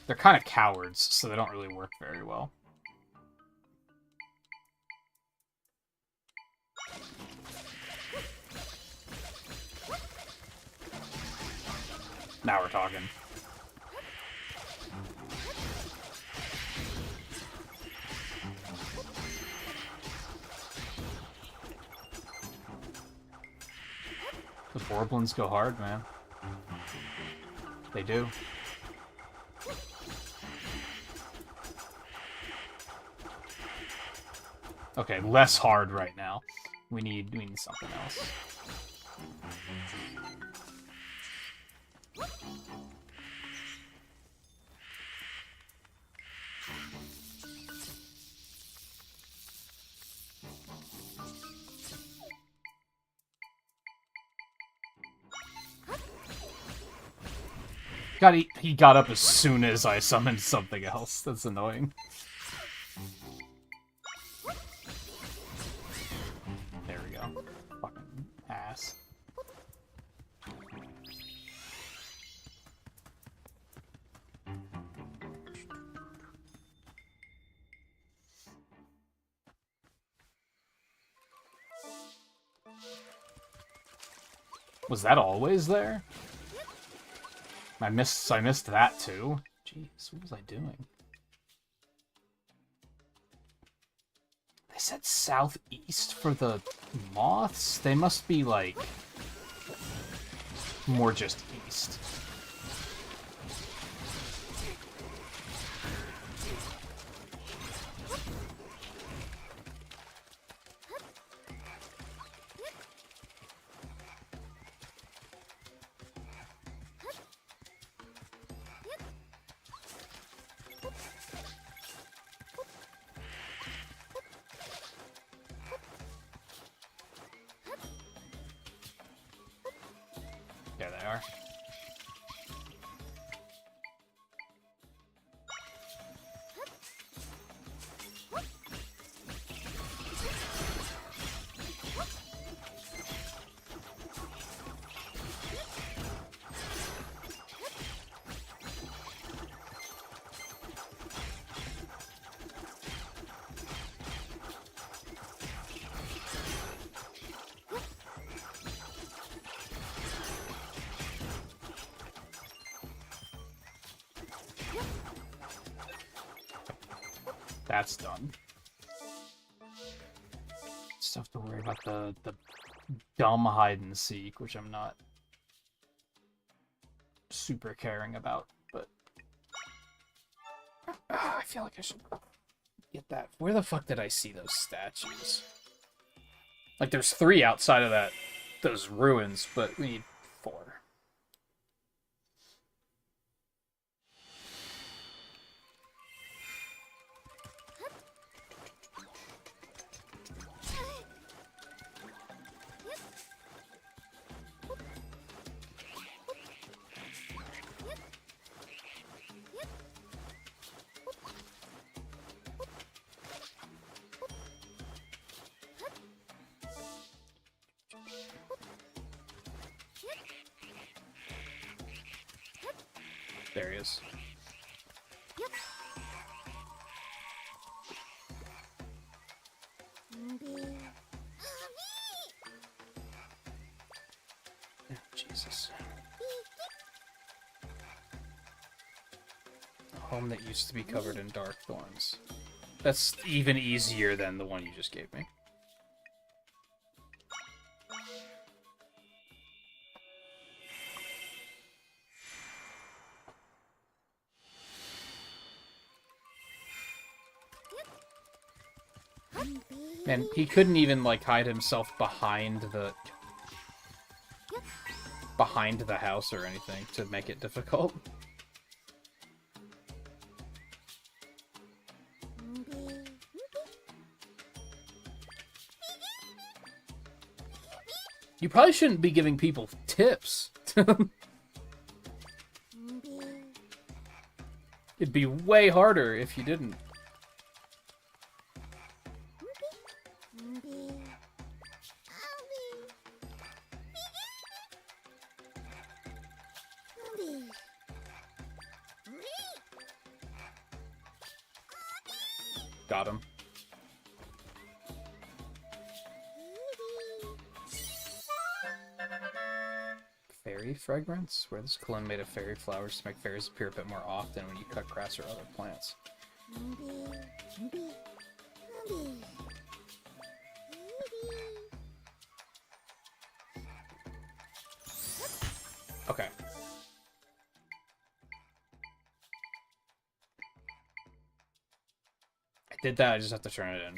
They're kind of cowards, so they don't really work very well. Now we're talking. The Borblins go hard, man. They do. Okay, less hard right now. We need something else. God, he got up as soon as I summoned something else. That's annoying. There we go. Fucking ass. Was that always there? I missed that too. Jeez, what was I doing? They said southeast for the moths? They must be like more just east. There they are. That's done. Still have to worry about the dumb hide and seek, which I'm not super caring about, but I feel like I should get that. Where the fuck did I see those statues? Like, there's 3 outside of those ruins, but we need 4. There he is. Oh, Jesus. A home that used to be covered in dark thorns. That's even easier than the one you just gave me. And he couldn't even, like, hide himself behind the house or anything to make it difficult. You probably shouldn't be giving people tips. It'd be way harder if you didn't. Got him. Fairy fragrance? Where this cologne made of fairy flowers to make fairies appear a bit more often when you cut grass or other plants. Okay. I did that, I just have to turn it in.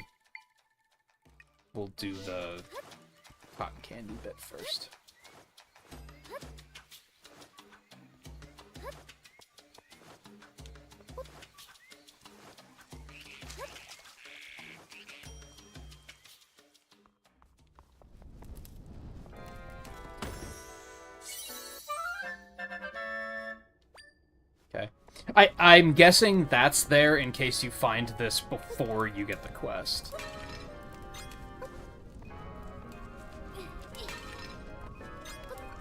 We'll do the cotton candy bit first. I'm guessing that's there in case you find this before you get the quest.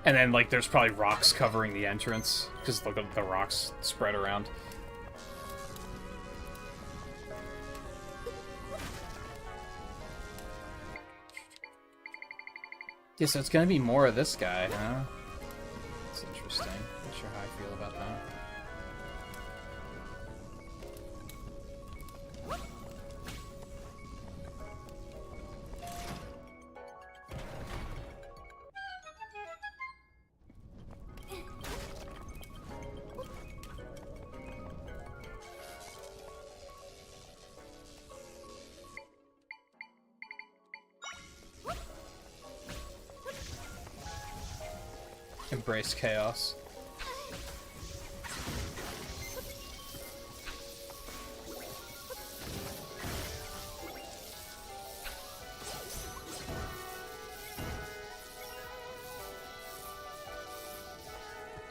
And then, like, there's probably rocks covering the entrance, because look at the rocks spread around. Yeah, so it's gonna be more of this guy, huh? That's interesting. Not sure how I feel about that. Embrace chaos.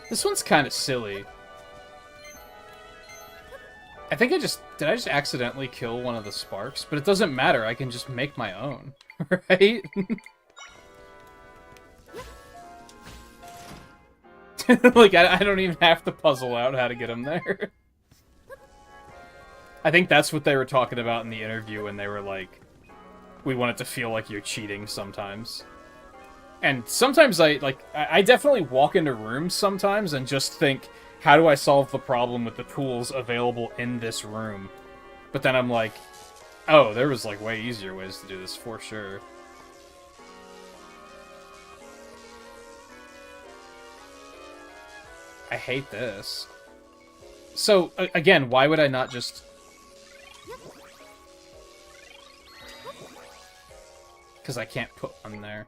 This one's kind of silly. I think did I just accidentally kill one of the sparks? But it doesn't matter, I can just make my own, right? Like, I don't even have to puzzle out how to get him there. I think that's what they were talking about in the interview when they were like, we want it to feel like you're cheating sometimes. And sometimes I definitely walk into rooms sometimes and just think, how do I solve the problem with the tools available in this room? But then I'm like, oh, there was, like, way easier ways to do this, for sure. I hate this. So, again, why would I not just... Because I can't put one there.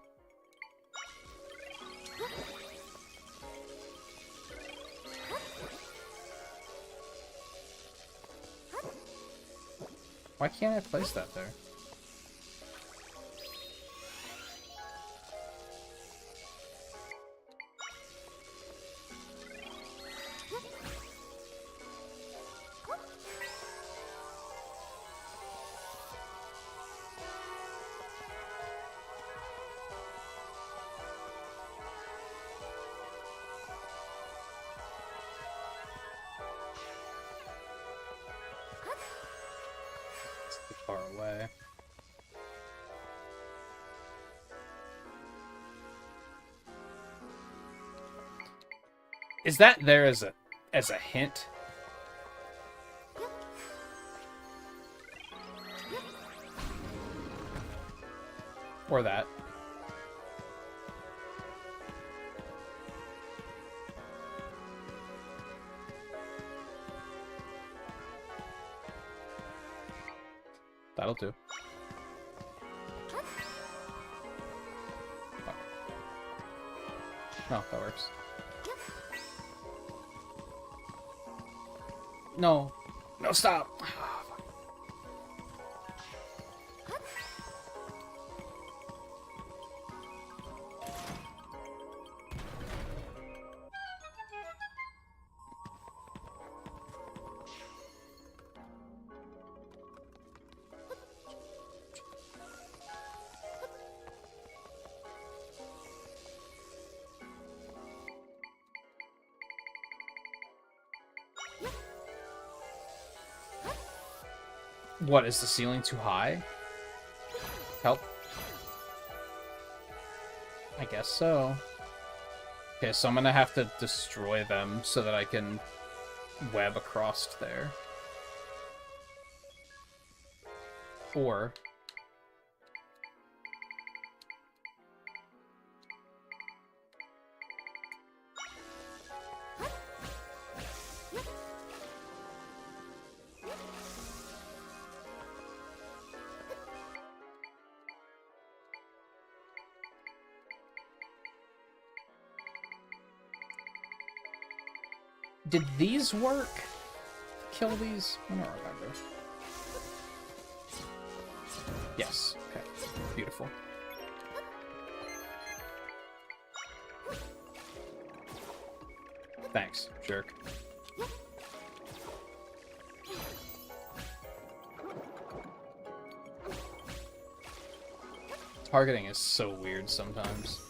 Why can't I place that there? Far away. Is that there as a hint? Or that? That'll do. Oh. No, that works. No. No, stop! What, is the ceiling too high? Help. I guess so. Okay, so I'm gonna have to destroy them so that I can web across there. Or... Did these work? Kill these? I don't remember. Yes. Okay. Beautiful. Thanks, jerk. Targeting is so weird sometimes.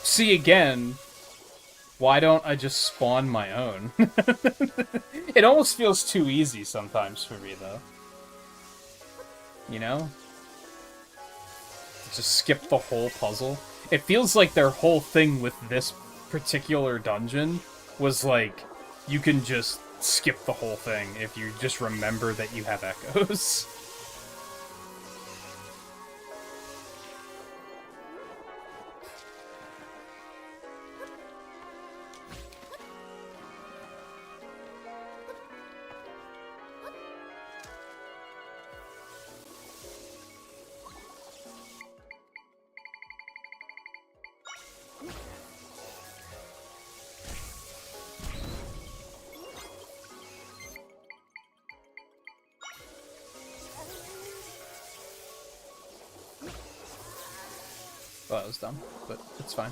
See, again, why don't I just spawn my own? It almost feels too easy sometimes for me, though. You know? Just skip the whole puzzle. It feels like their whole thing with this particular dungeon was like, you can just skip the whole thing if you just remember that you have echoes. Well, that was dumb, but it's fine.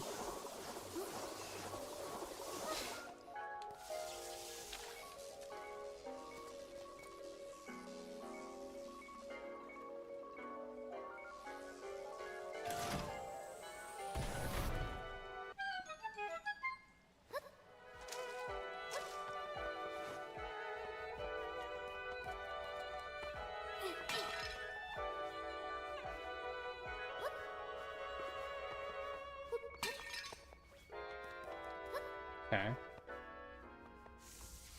Okay.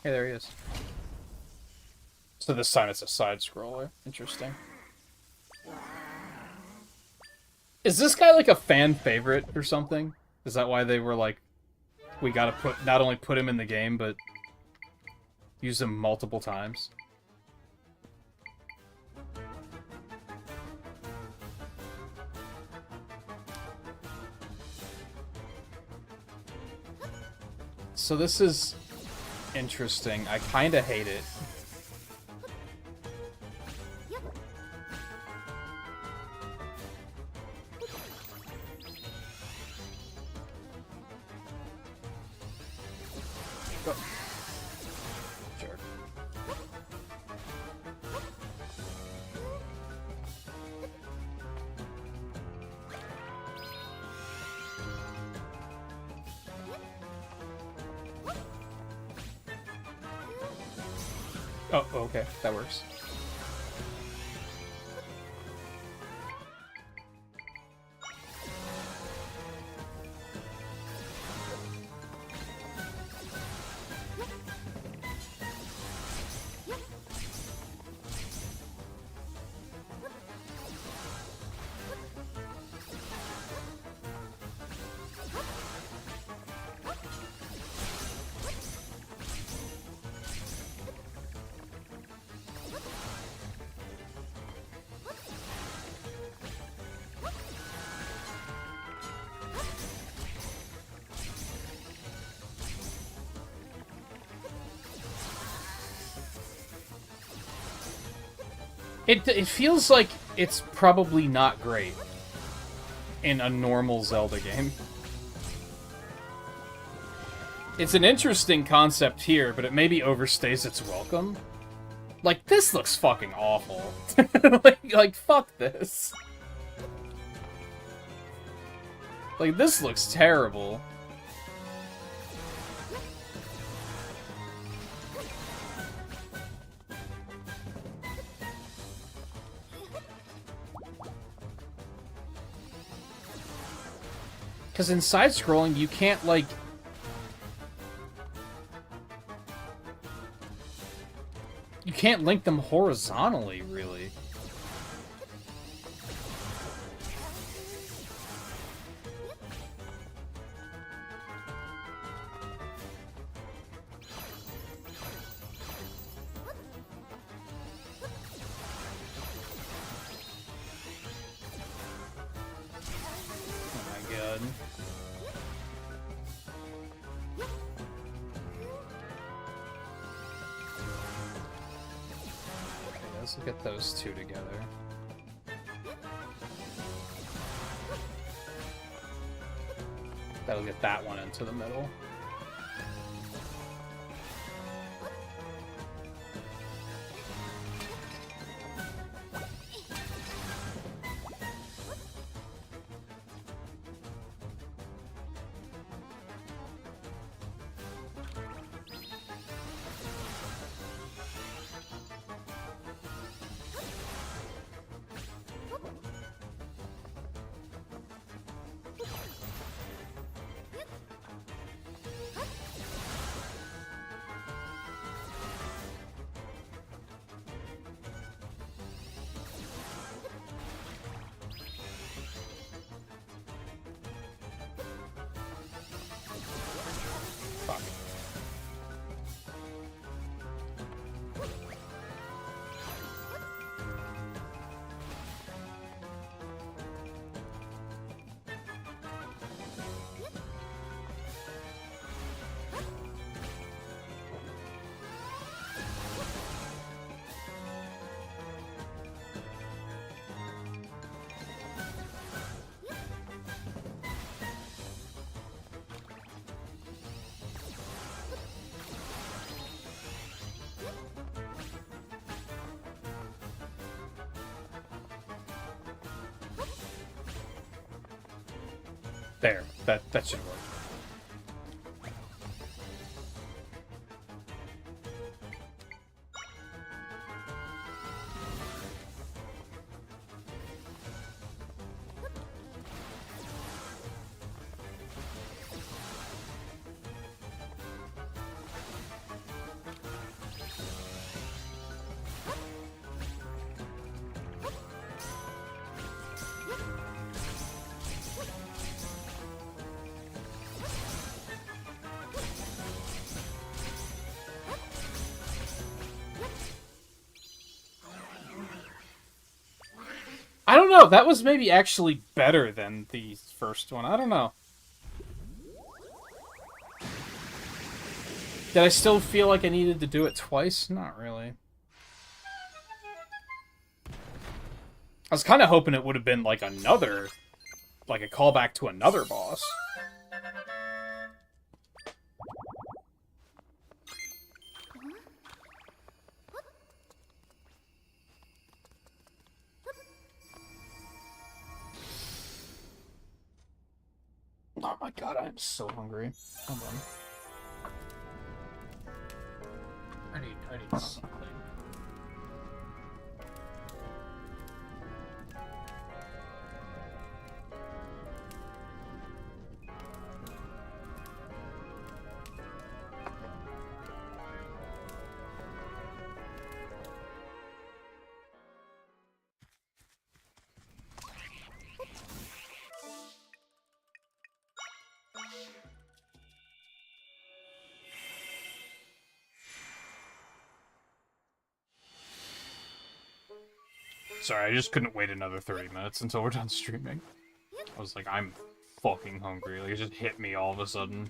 Hey, there he is. So this time it's a side scroller. Interesting. Is this guy like a fan favorite or something? Is that why they were like, we gotta not only put him in the game, but use him multiple times? So this is interesting. I kinda hate it. Go. Jerk. Oh, okay. That works. It feels like it's probably not great in a normal Zelda game. It's an interesting concept here, but it maybe overstays its welcome. Like, this looks fucking awful. like, fuck this. Like, this looks terrible. Because in side-scrolling, you can't, like... You can't link them horizontally, really. Let's look at those two together. That'll get that one into the middle. There, that should work. I don't know, that was maybe actually better than the first one. I don't know. Did I still feel like I needed to do it twice? Not really. I was kind of hoping it would have been like another, like a callback to another boss. Oh my god, I'm so hungry. Hold on. I need something. Sorry, I just couldn't wait another 30 minutes until we're done streaming. I was like, I'm fucking hungry. Like, it just hit me all of a sudden.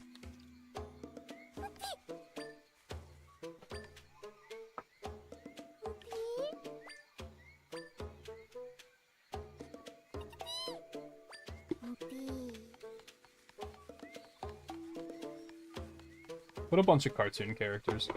What a bunch of cartoon characters.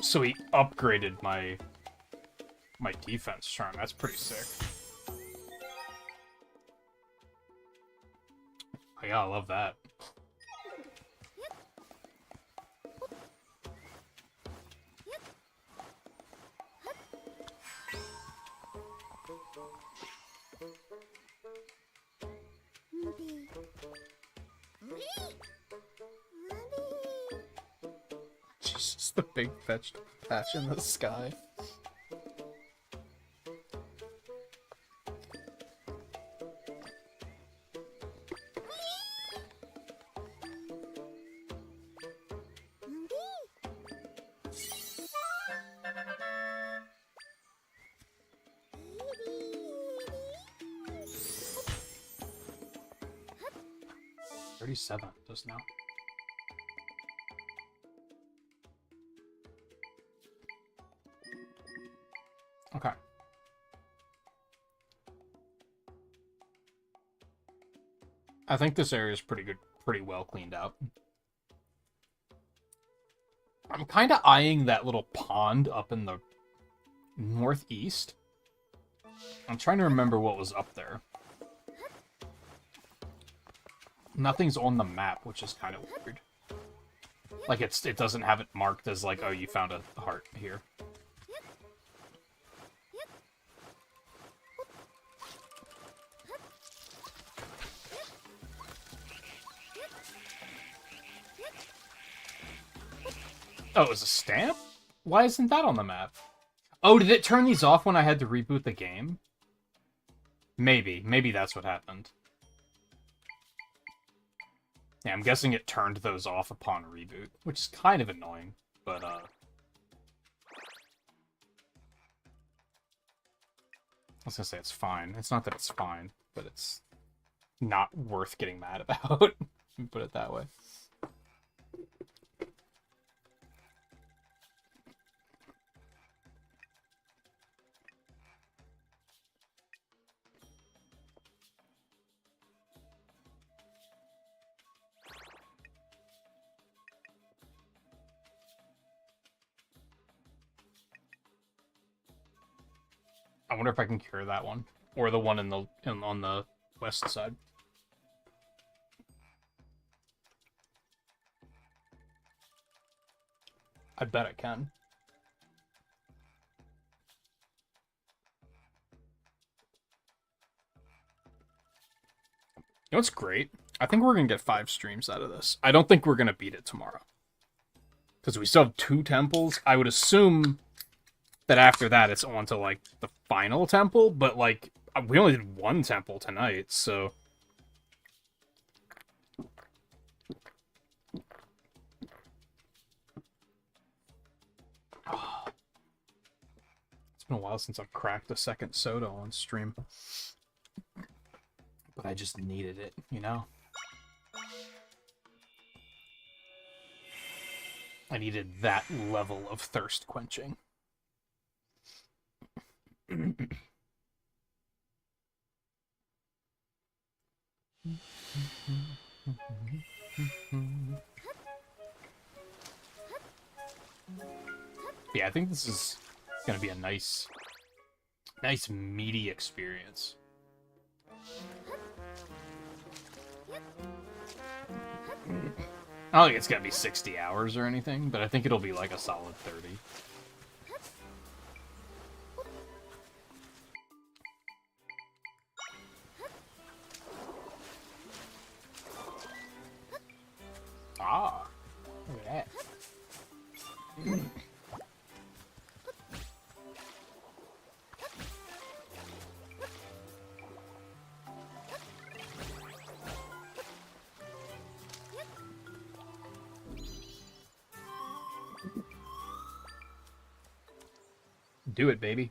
So he upgraded my defense charm. That's pretty sick. Oh, yeah, I love that. Jesus, the big vegetable patch in the sky. 37 just now. Okay. I think this area is pretty good, pretty well cleaned out. I'm kind of eyeing that little pond up in the northeast. I'm trying to remember what was up there. Nothing's on the map, which is kind of weird. Like, it doesn't have it marked as, like, oh, you found a heart here. Oh, it was a stamp? Why isn't that on the map? Oh, did it turn these off when I had to reboot the game? Maybe. Maybe that's what happened. Yeah, I'm guessing it turned those off upon reboot, which is kind of annoying, but, I was gonna say it's fine. It's not that it's fine, but it's not worth getting mad about. Let me put it that way. I wonder if I can cure that one, or the one on the west side. I bet I can. You know what's great? I think we're gonna get 5 streams out of this. I don't think we're gonna beat it tomorrow, because we still have 2 temples. I would assume that after that it's on to, like, the final temple, but, like, we only did 1 temple tonight, so... Oh. It's been a while since I've cracked a second soda on stream. But I just needed it, you know? I needed that level of thirst quenching. Yeah, I think this is gonna be a nice meaty experience. I don't think it's gonna be 60 hours or anything, but I think it'll be like a solid 30. Ah, look at that. Do it, baby.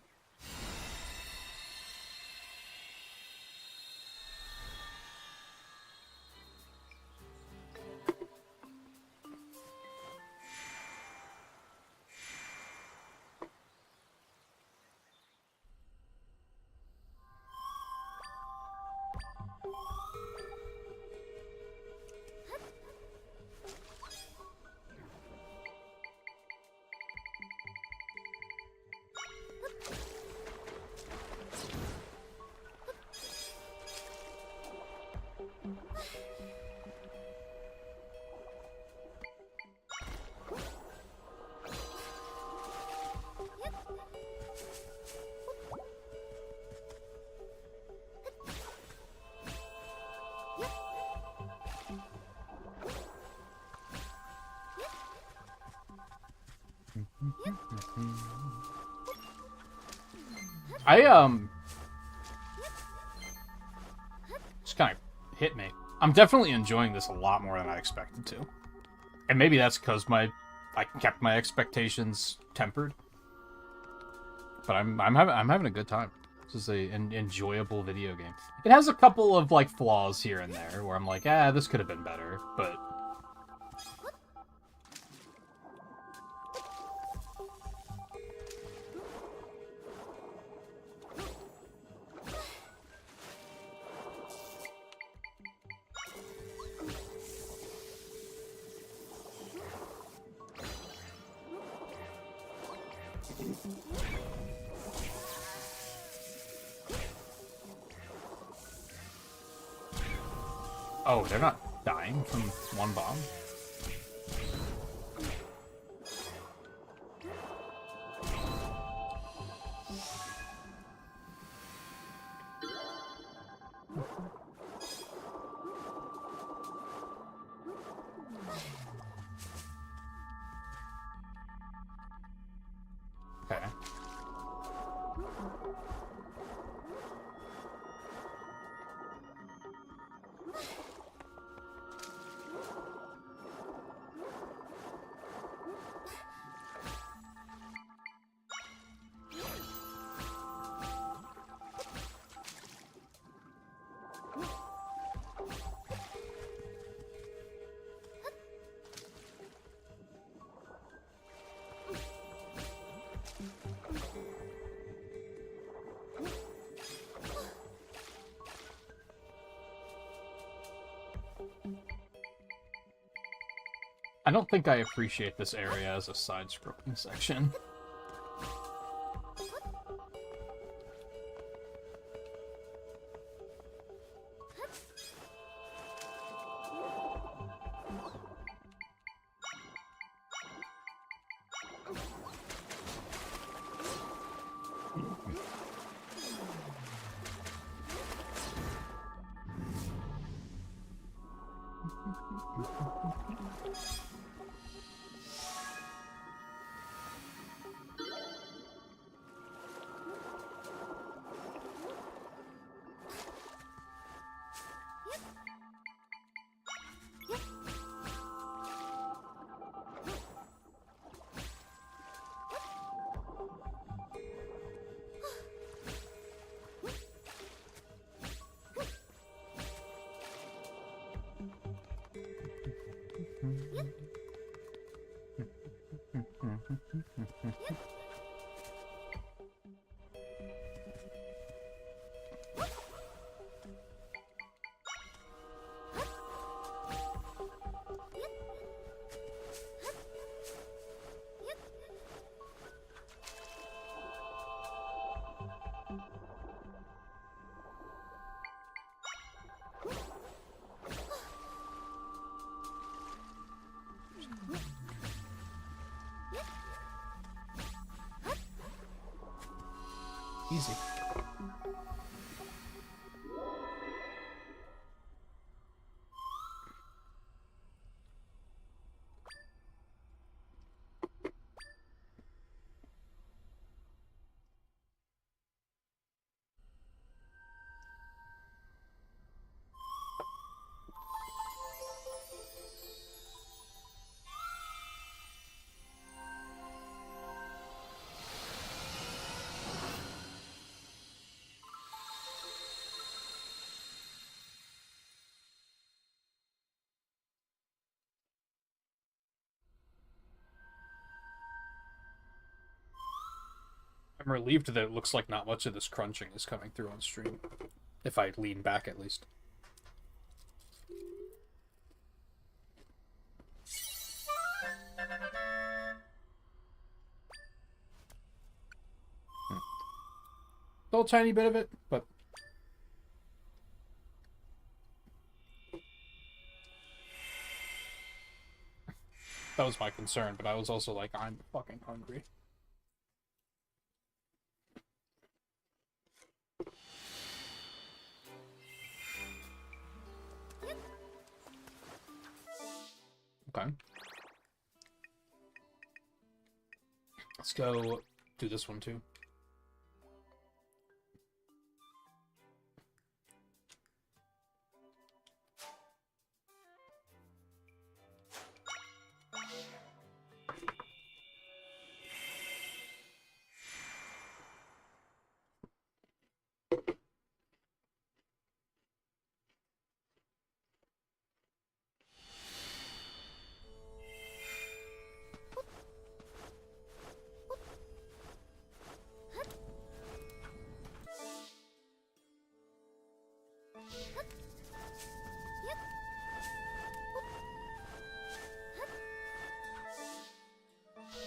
Just kind of hit me. I'm definitely enjoying this a lot more than I expected to. And maybe that's because I kept my expectations tempered. But I'm having a good time. This is an enjoyable video game. It has a couple of, like, flaws here and there, where I'm like, this could have been better, but... Oh, they're not dying from one bomb? Okay. I don't think I appreciate this area as a side-scrolling section. Easy. I'm relieved that it looks like not much of this crunching is coming through on stream. If I lean back, at least. A little tiny bit of it, but... That was my concern, but I was also like, I'm fucking hungry. Okay. Let's go do this one too.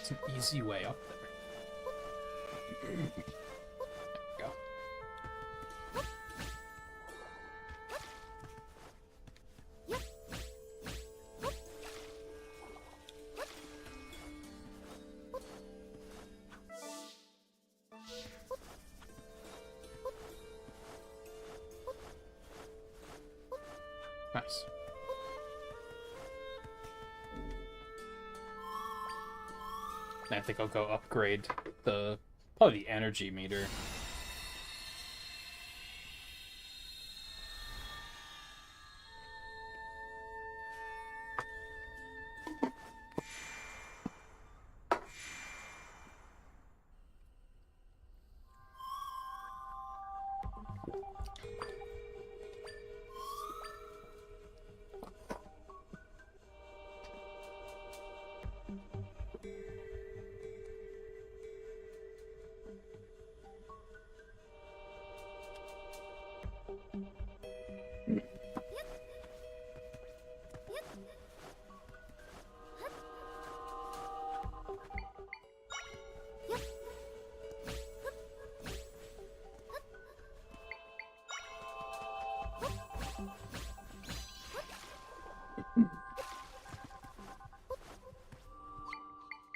It's an easy way up there. There we go. Nice. I think I'll go upgrade probably the energy meter.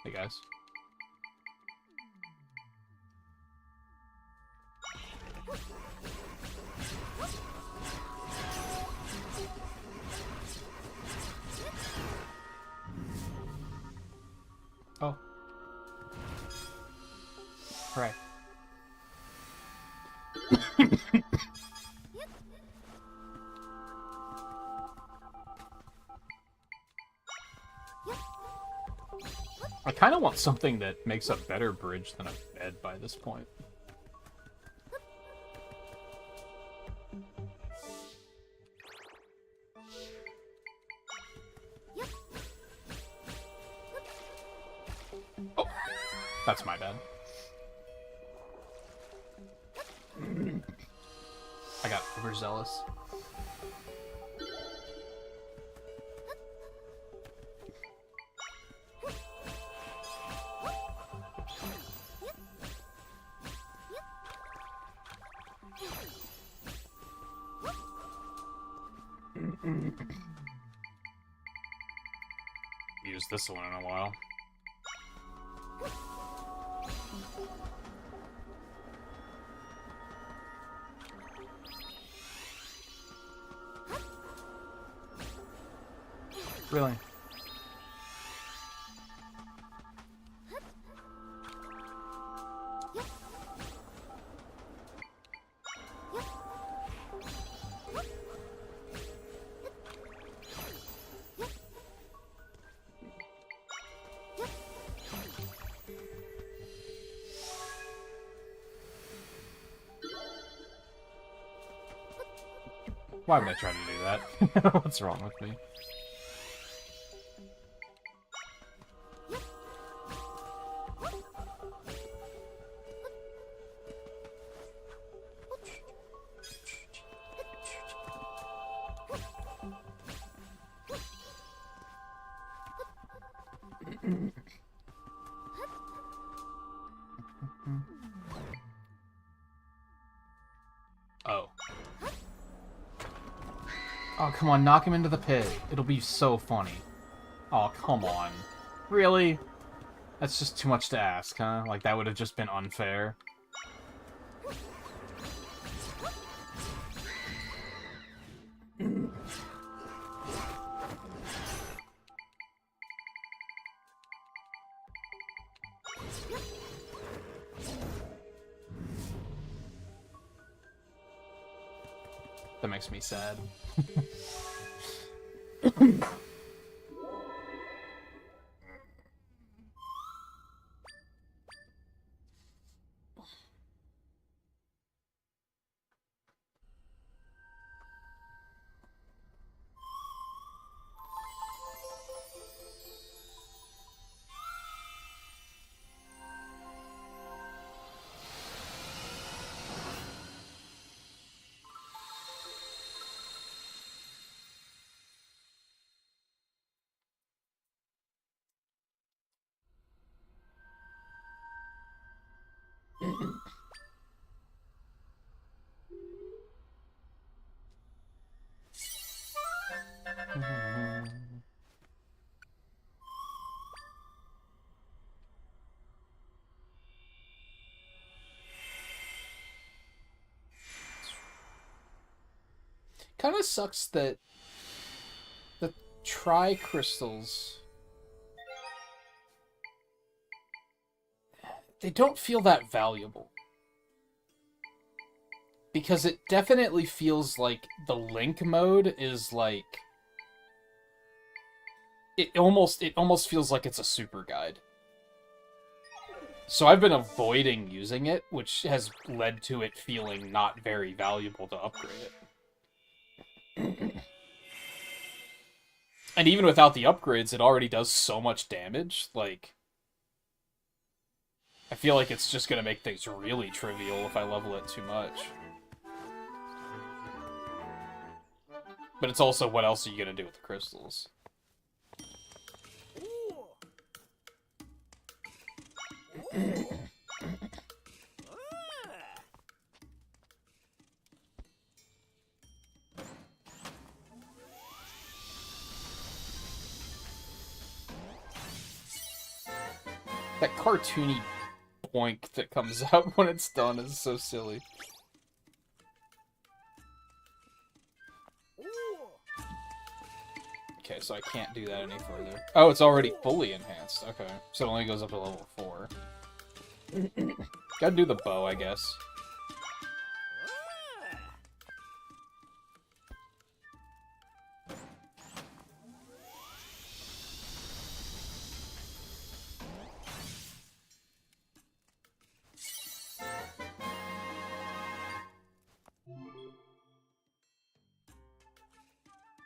Hey guys. Oh. Right. I kind of want something that makes a better bridge than a bed by this point. Oh, that's my bad. I got overzealous. Use this one in a while. Really? Why would I try to do that? What's wrong with me? Oh. Oh, come on, knock him into the pit. It'll be so funny. Oh, come on. Really? That's just too much to ask, huh? Like, that would have just been unfair. That makes me sad. Kind of sucks that the tri-crystals, they don't feel that valuable. Because it definitely feels like the Link mode is like... It almost feels like it's a super guide. So I've been avoiding using it, which has led to it feeling not very valuable to upgrade it. And even without the upgrades, it already does so much damage, like... I feel like it's just gonna make things really trivial if I level it too much. But it's also, what else are you gonna do with the crystals? That cartoony boink that comes out when it's done is so silly. Okay, so I can't do that any further. Oh, it's already fully enhanced. Okay, so it only goes up to level 4. Gotta do the bow, I guess.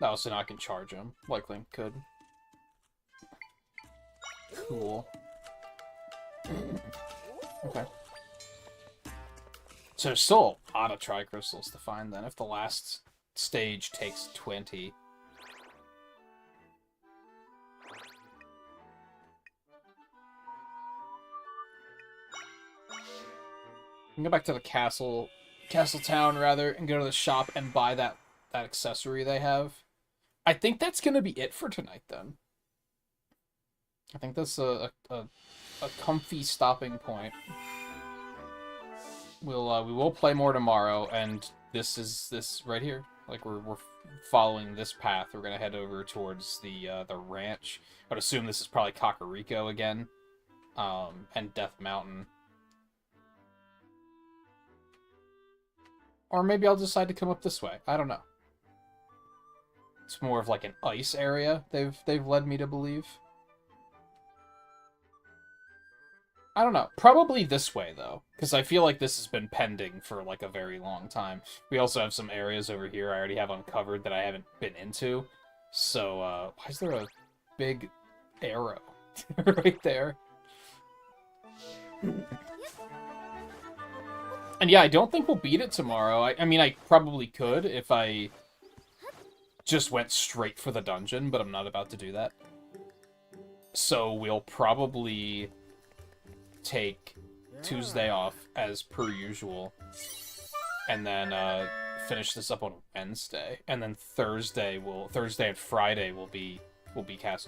Oh, so now I can charge him, like Link could. Cool. Okay. So there's still a lot of tri-crystals to find, then, if the last stage takes 20. I can go back to the castle town, rather, and go to the shop and buy that accessory they have. I think that's gonna be it for tonight, then. I think that's a comfy stopping point. We will play more tomorrow, and this right here. Like, we're following this path. We're gonna head over towards the ranch. I'd assume this is probably Kakariko again, and Death Mountain. Or maybe I'll decide to come up this way. I don't know. It's more of like an ice area, they've led me to believe. I don't know. Probably this way, though, because I feel like this has been pending for like a very long time. We also have some areas over here I already have uncovered that I haven't been into. So, why is there a big arrow right there? And yeah, I don't think we'll beat it tomorrow. I mean, I probably could if I just went straight for the dungeon, but I'm not about to do that. So we'll probably take Tuesday off as per usual, and then finish this up on Wednesday, and then Thursday and Friday will be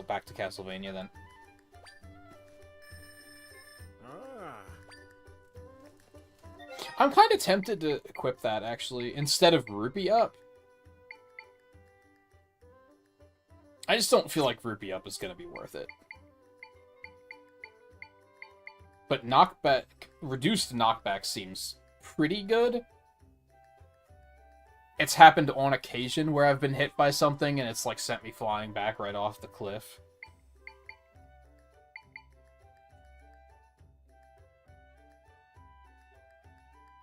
back to Castlevania then. I'm kind of tempted to equip that, actually, instead of Rupee Up. I just don't feel like Rupee Up is going to be worth it. But knockback, reduced knockback seems pretty good. It's happened on occasion where I've been hit by something and it's like sent me flying back right off the cliff.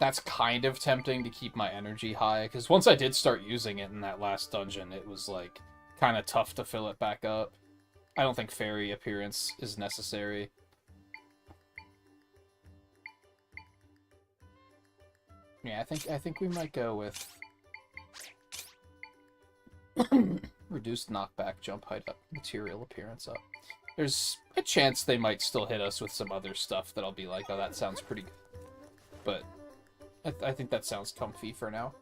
That's kind of tempting to keep my energy high, because once I did start using it in that last dungeon, it was like kind of tough to fill it back up. I don't think fairy appearance is necessary. Yeah, I think we might go with reduced knockback, jump height up, material appearance up. There's a chance they might still hit us with some other stuff that I'll be like, oh, that sounds pretty good. But I think that sounds comfy for now.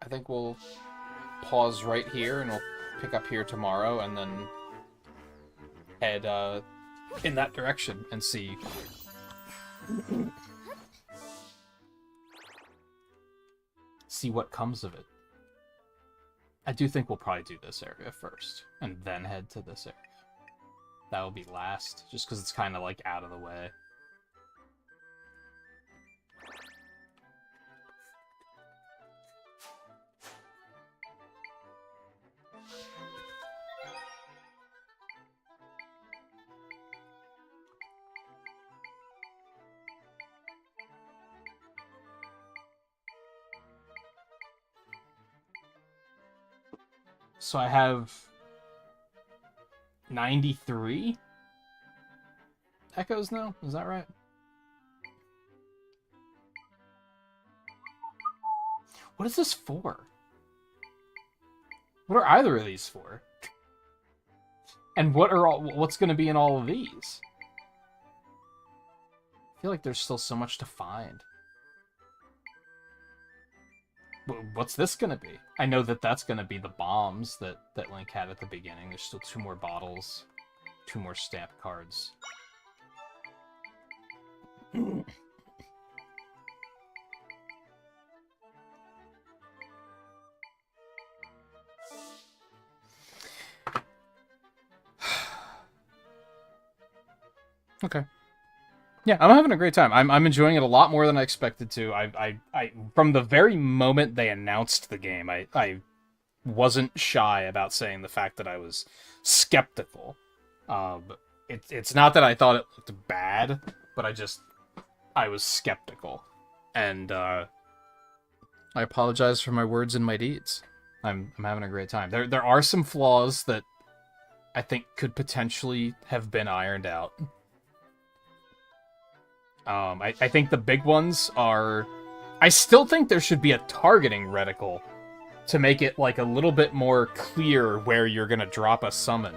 I think we'll pause right here, and we'll pick up here tomorrow, and then head in that direction and see what comes of it. I do think we'll probably do this area first, and then head to this area. That will be last, just because it's kind of, like, out of the way. So I have 93 echoes now? Is that right? What is this for? What are either of these for? And what's going to be in all of these? I feel like there's still so much to find. What's this gonna be? I know that that's gonna be the bombs that Link had at the beginning. There's still 2 more bottles, 2 more stamp cards. Okay. Yeah, I'm having a great time. I'm enjoying it a lot more than I expected to. I from the very moment they announced the game, I wasn't shy about saying the fact that I was skeptical. It's not that I thought it looked bad, but I was skeptical, and I apologize for my words and my deeds. I'm having a great time. There are some flaws that I think could potentially have been ironed out. I think the big ones are... I still think there should be a targeting reticle to make it, like, a little bit more clear where you're gonna drop a summon.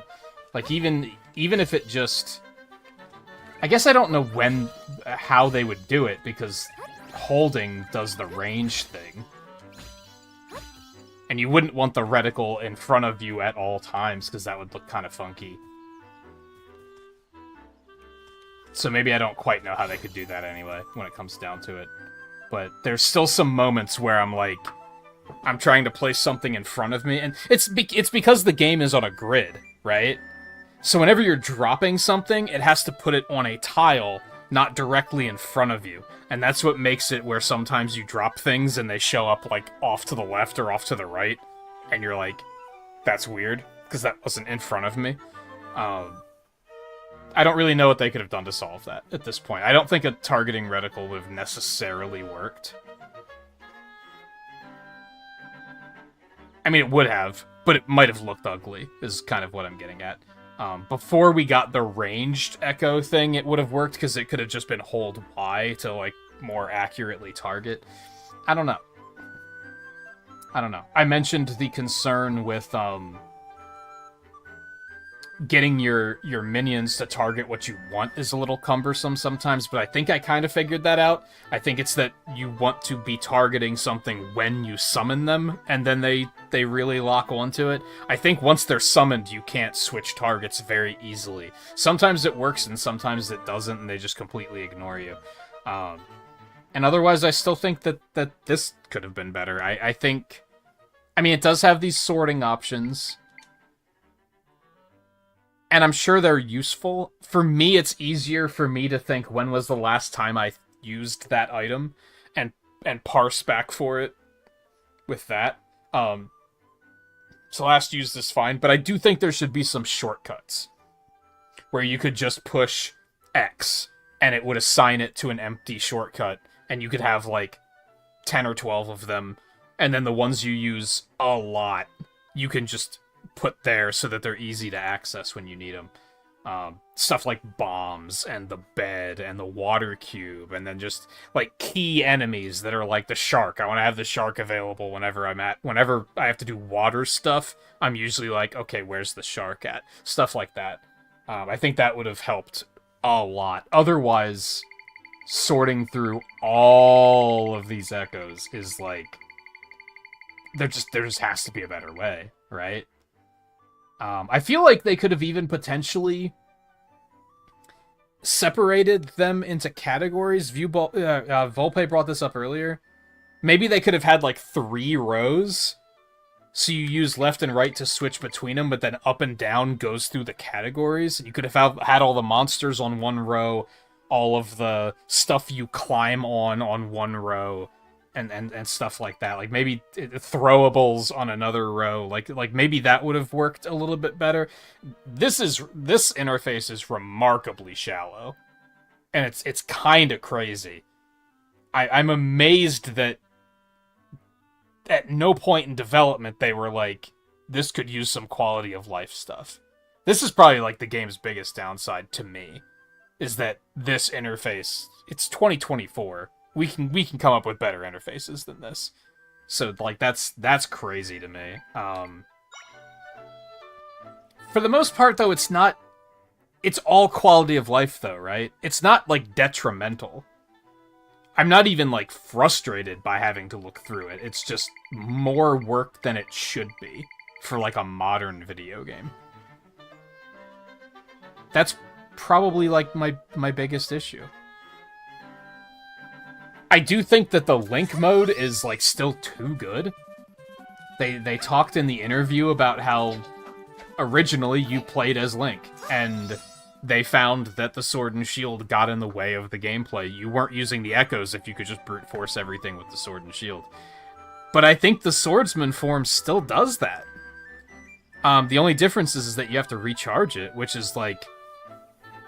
Like, even if it just... I guess I don't know how they would do it, because holding does the range thing. And you wouldn't want the reticle in front of you at all times, because that would look kind of funky. So maybe I don't quite know how they could do that anyway, when it comes down to it. But there's still some moments where I'm like, I'm trying to place something in front of me, and it's because the game is on a grid, right? So whenever you're dropping something, it has to put it on a tile, not directly in front of you. And that's what makes it where sometimes you drop things and they show up, like, off to the left or off to the right, and you're like, that's weird, because that wasn't in front of me. I don't really know what they could have done to solve that at this point. I don't think a targeting reticle would have necessarily worked. I mean, it would have, but it might have looked ugly, is kind of what I'm getting at. Before we got the ranged echo thing, it would have worked, because it could have just been hold Y to, like, more accurately target. I don't know. I mentioned the concern with, getting your minions to target what you want is a little cumbersome sometimes, but I think I kind of figured that out. I think it's that you want to be targeting something when you summon them, and then they really lock onto it. I think once they're summoned, you can't switch targets very easily. Sometimes it works, and sometimes it doesn't, and they just completely ignore you. And otherwise, I still think that this could have been better. I think... I mean, it does have these sorting options, and I'm sure they're useful. For me, it's easier for me to think, when was the last time I used that item, and parse back for it with that. So last used is fine, but I do think there should be some shortcuts where you could just push X, and it would assign it to an empty shortcut, and you could have, like, 10 or 12 of them, and then the ones you use a lot, you can just put there so that they're easy to access when you need them. Stuff like bombs and the bed and the water cube, and then just, like, key enemies that are like the shark. I want to have the shark available whenever I have to do water stuff. I'm usually like, okay, where's the shark at? Stuff like that. I think that would have helped a lot. Otherwise, sorting through all of these echoes is, like, there just has to be a better way, right? I feel like they could have even potentially separated them into categories. Volpe brought this up earlier. Maybe they could have had like 3 rows, so you use left and right to switch between them, but then up and down goes through the categories. You could have had all the monsters on one row, all of the stuff you climb on one row, and stuff like that. Like maybe throwables on another row. Like maybe that would have worked a little bit better. This interface is remarkably shallow, and it's kind of crazy. I'm amazed that at no point in development they were like, this could use some quality of life stuff. This is probably like the game's biggest downside to me, is that this interface, it's 2024. We can come up with better interfaces than this. So like that's crazy to me. For the most part though, it's all quality of life though, right? It's not like detrimental. I'm not even like frustrated by having to look through it. It's just more work than it should be for like a modern video game. That's probably like my biggest issue. I do think that the Link mode is like still too good. They talked in the interview about how originally you played as Link, and they found that the sword and shield got in the way of the gameplay. You weren't using the echoes if you could just brute force everything with the sword and shield. But I think the swordsman form still does that. The only difference is that you have to recharge it, which is like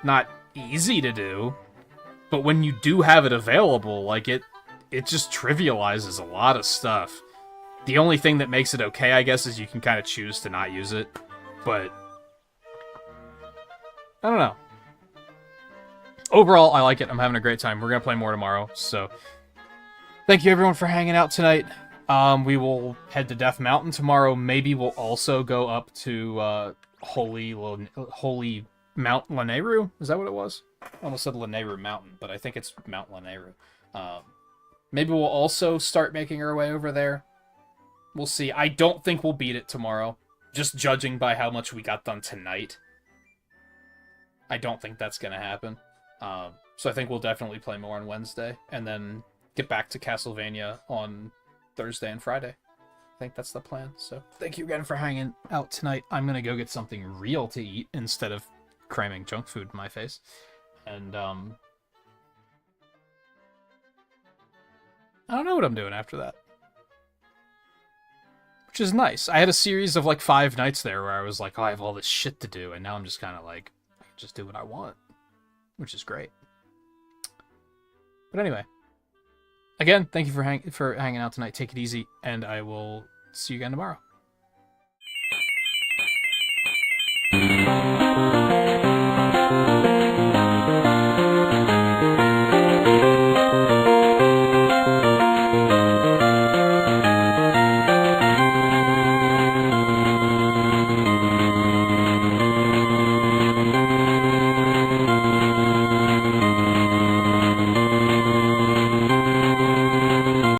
not easy to do. But when you do have it available, like it just trivializes a lot of stuff. The only thing that makes it okay, I guess, is you can kind of choose to not use it. But I don't know. Overall, I like it. I'm having a great time. We're going to play more tomorrow. So thank you, everyone, for hanging out tonight. We will head to Death Mountain tomorrow. Maybe we'll also go up to Holy Mount Lanayru. Is that what it was? I almost said Lanayru Mountain, but I think it's Mount Lanayru. Maybe we'll also start making our way over there. We'll see. I don't think we'll beat it tomorrow, just judging by how much we got done tonight. I don't think that's going to happen. So I think we'll definitely play more on Wednesday, and then get back to Castlevania on Thursday and Friday. I think that's the plan. So thank you again for hanging out tonight. I'm going to go get something real to eat instead of cramming junk food in my face. And I don't know what I'm doing after that. Which is nice. I had a series of like 5 nights there where I was like, oh, I have all this shit to do, and now I'm just kind of like, I can just do what I want. Which is great. But anyway. Again, thank you for hanging out tonight. Take it easy, and I will see you again tomorrow.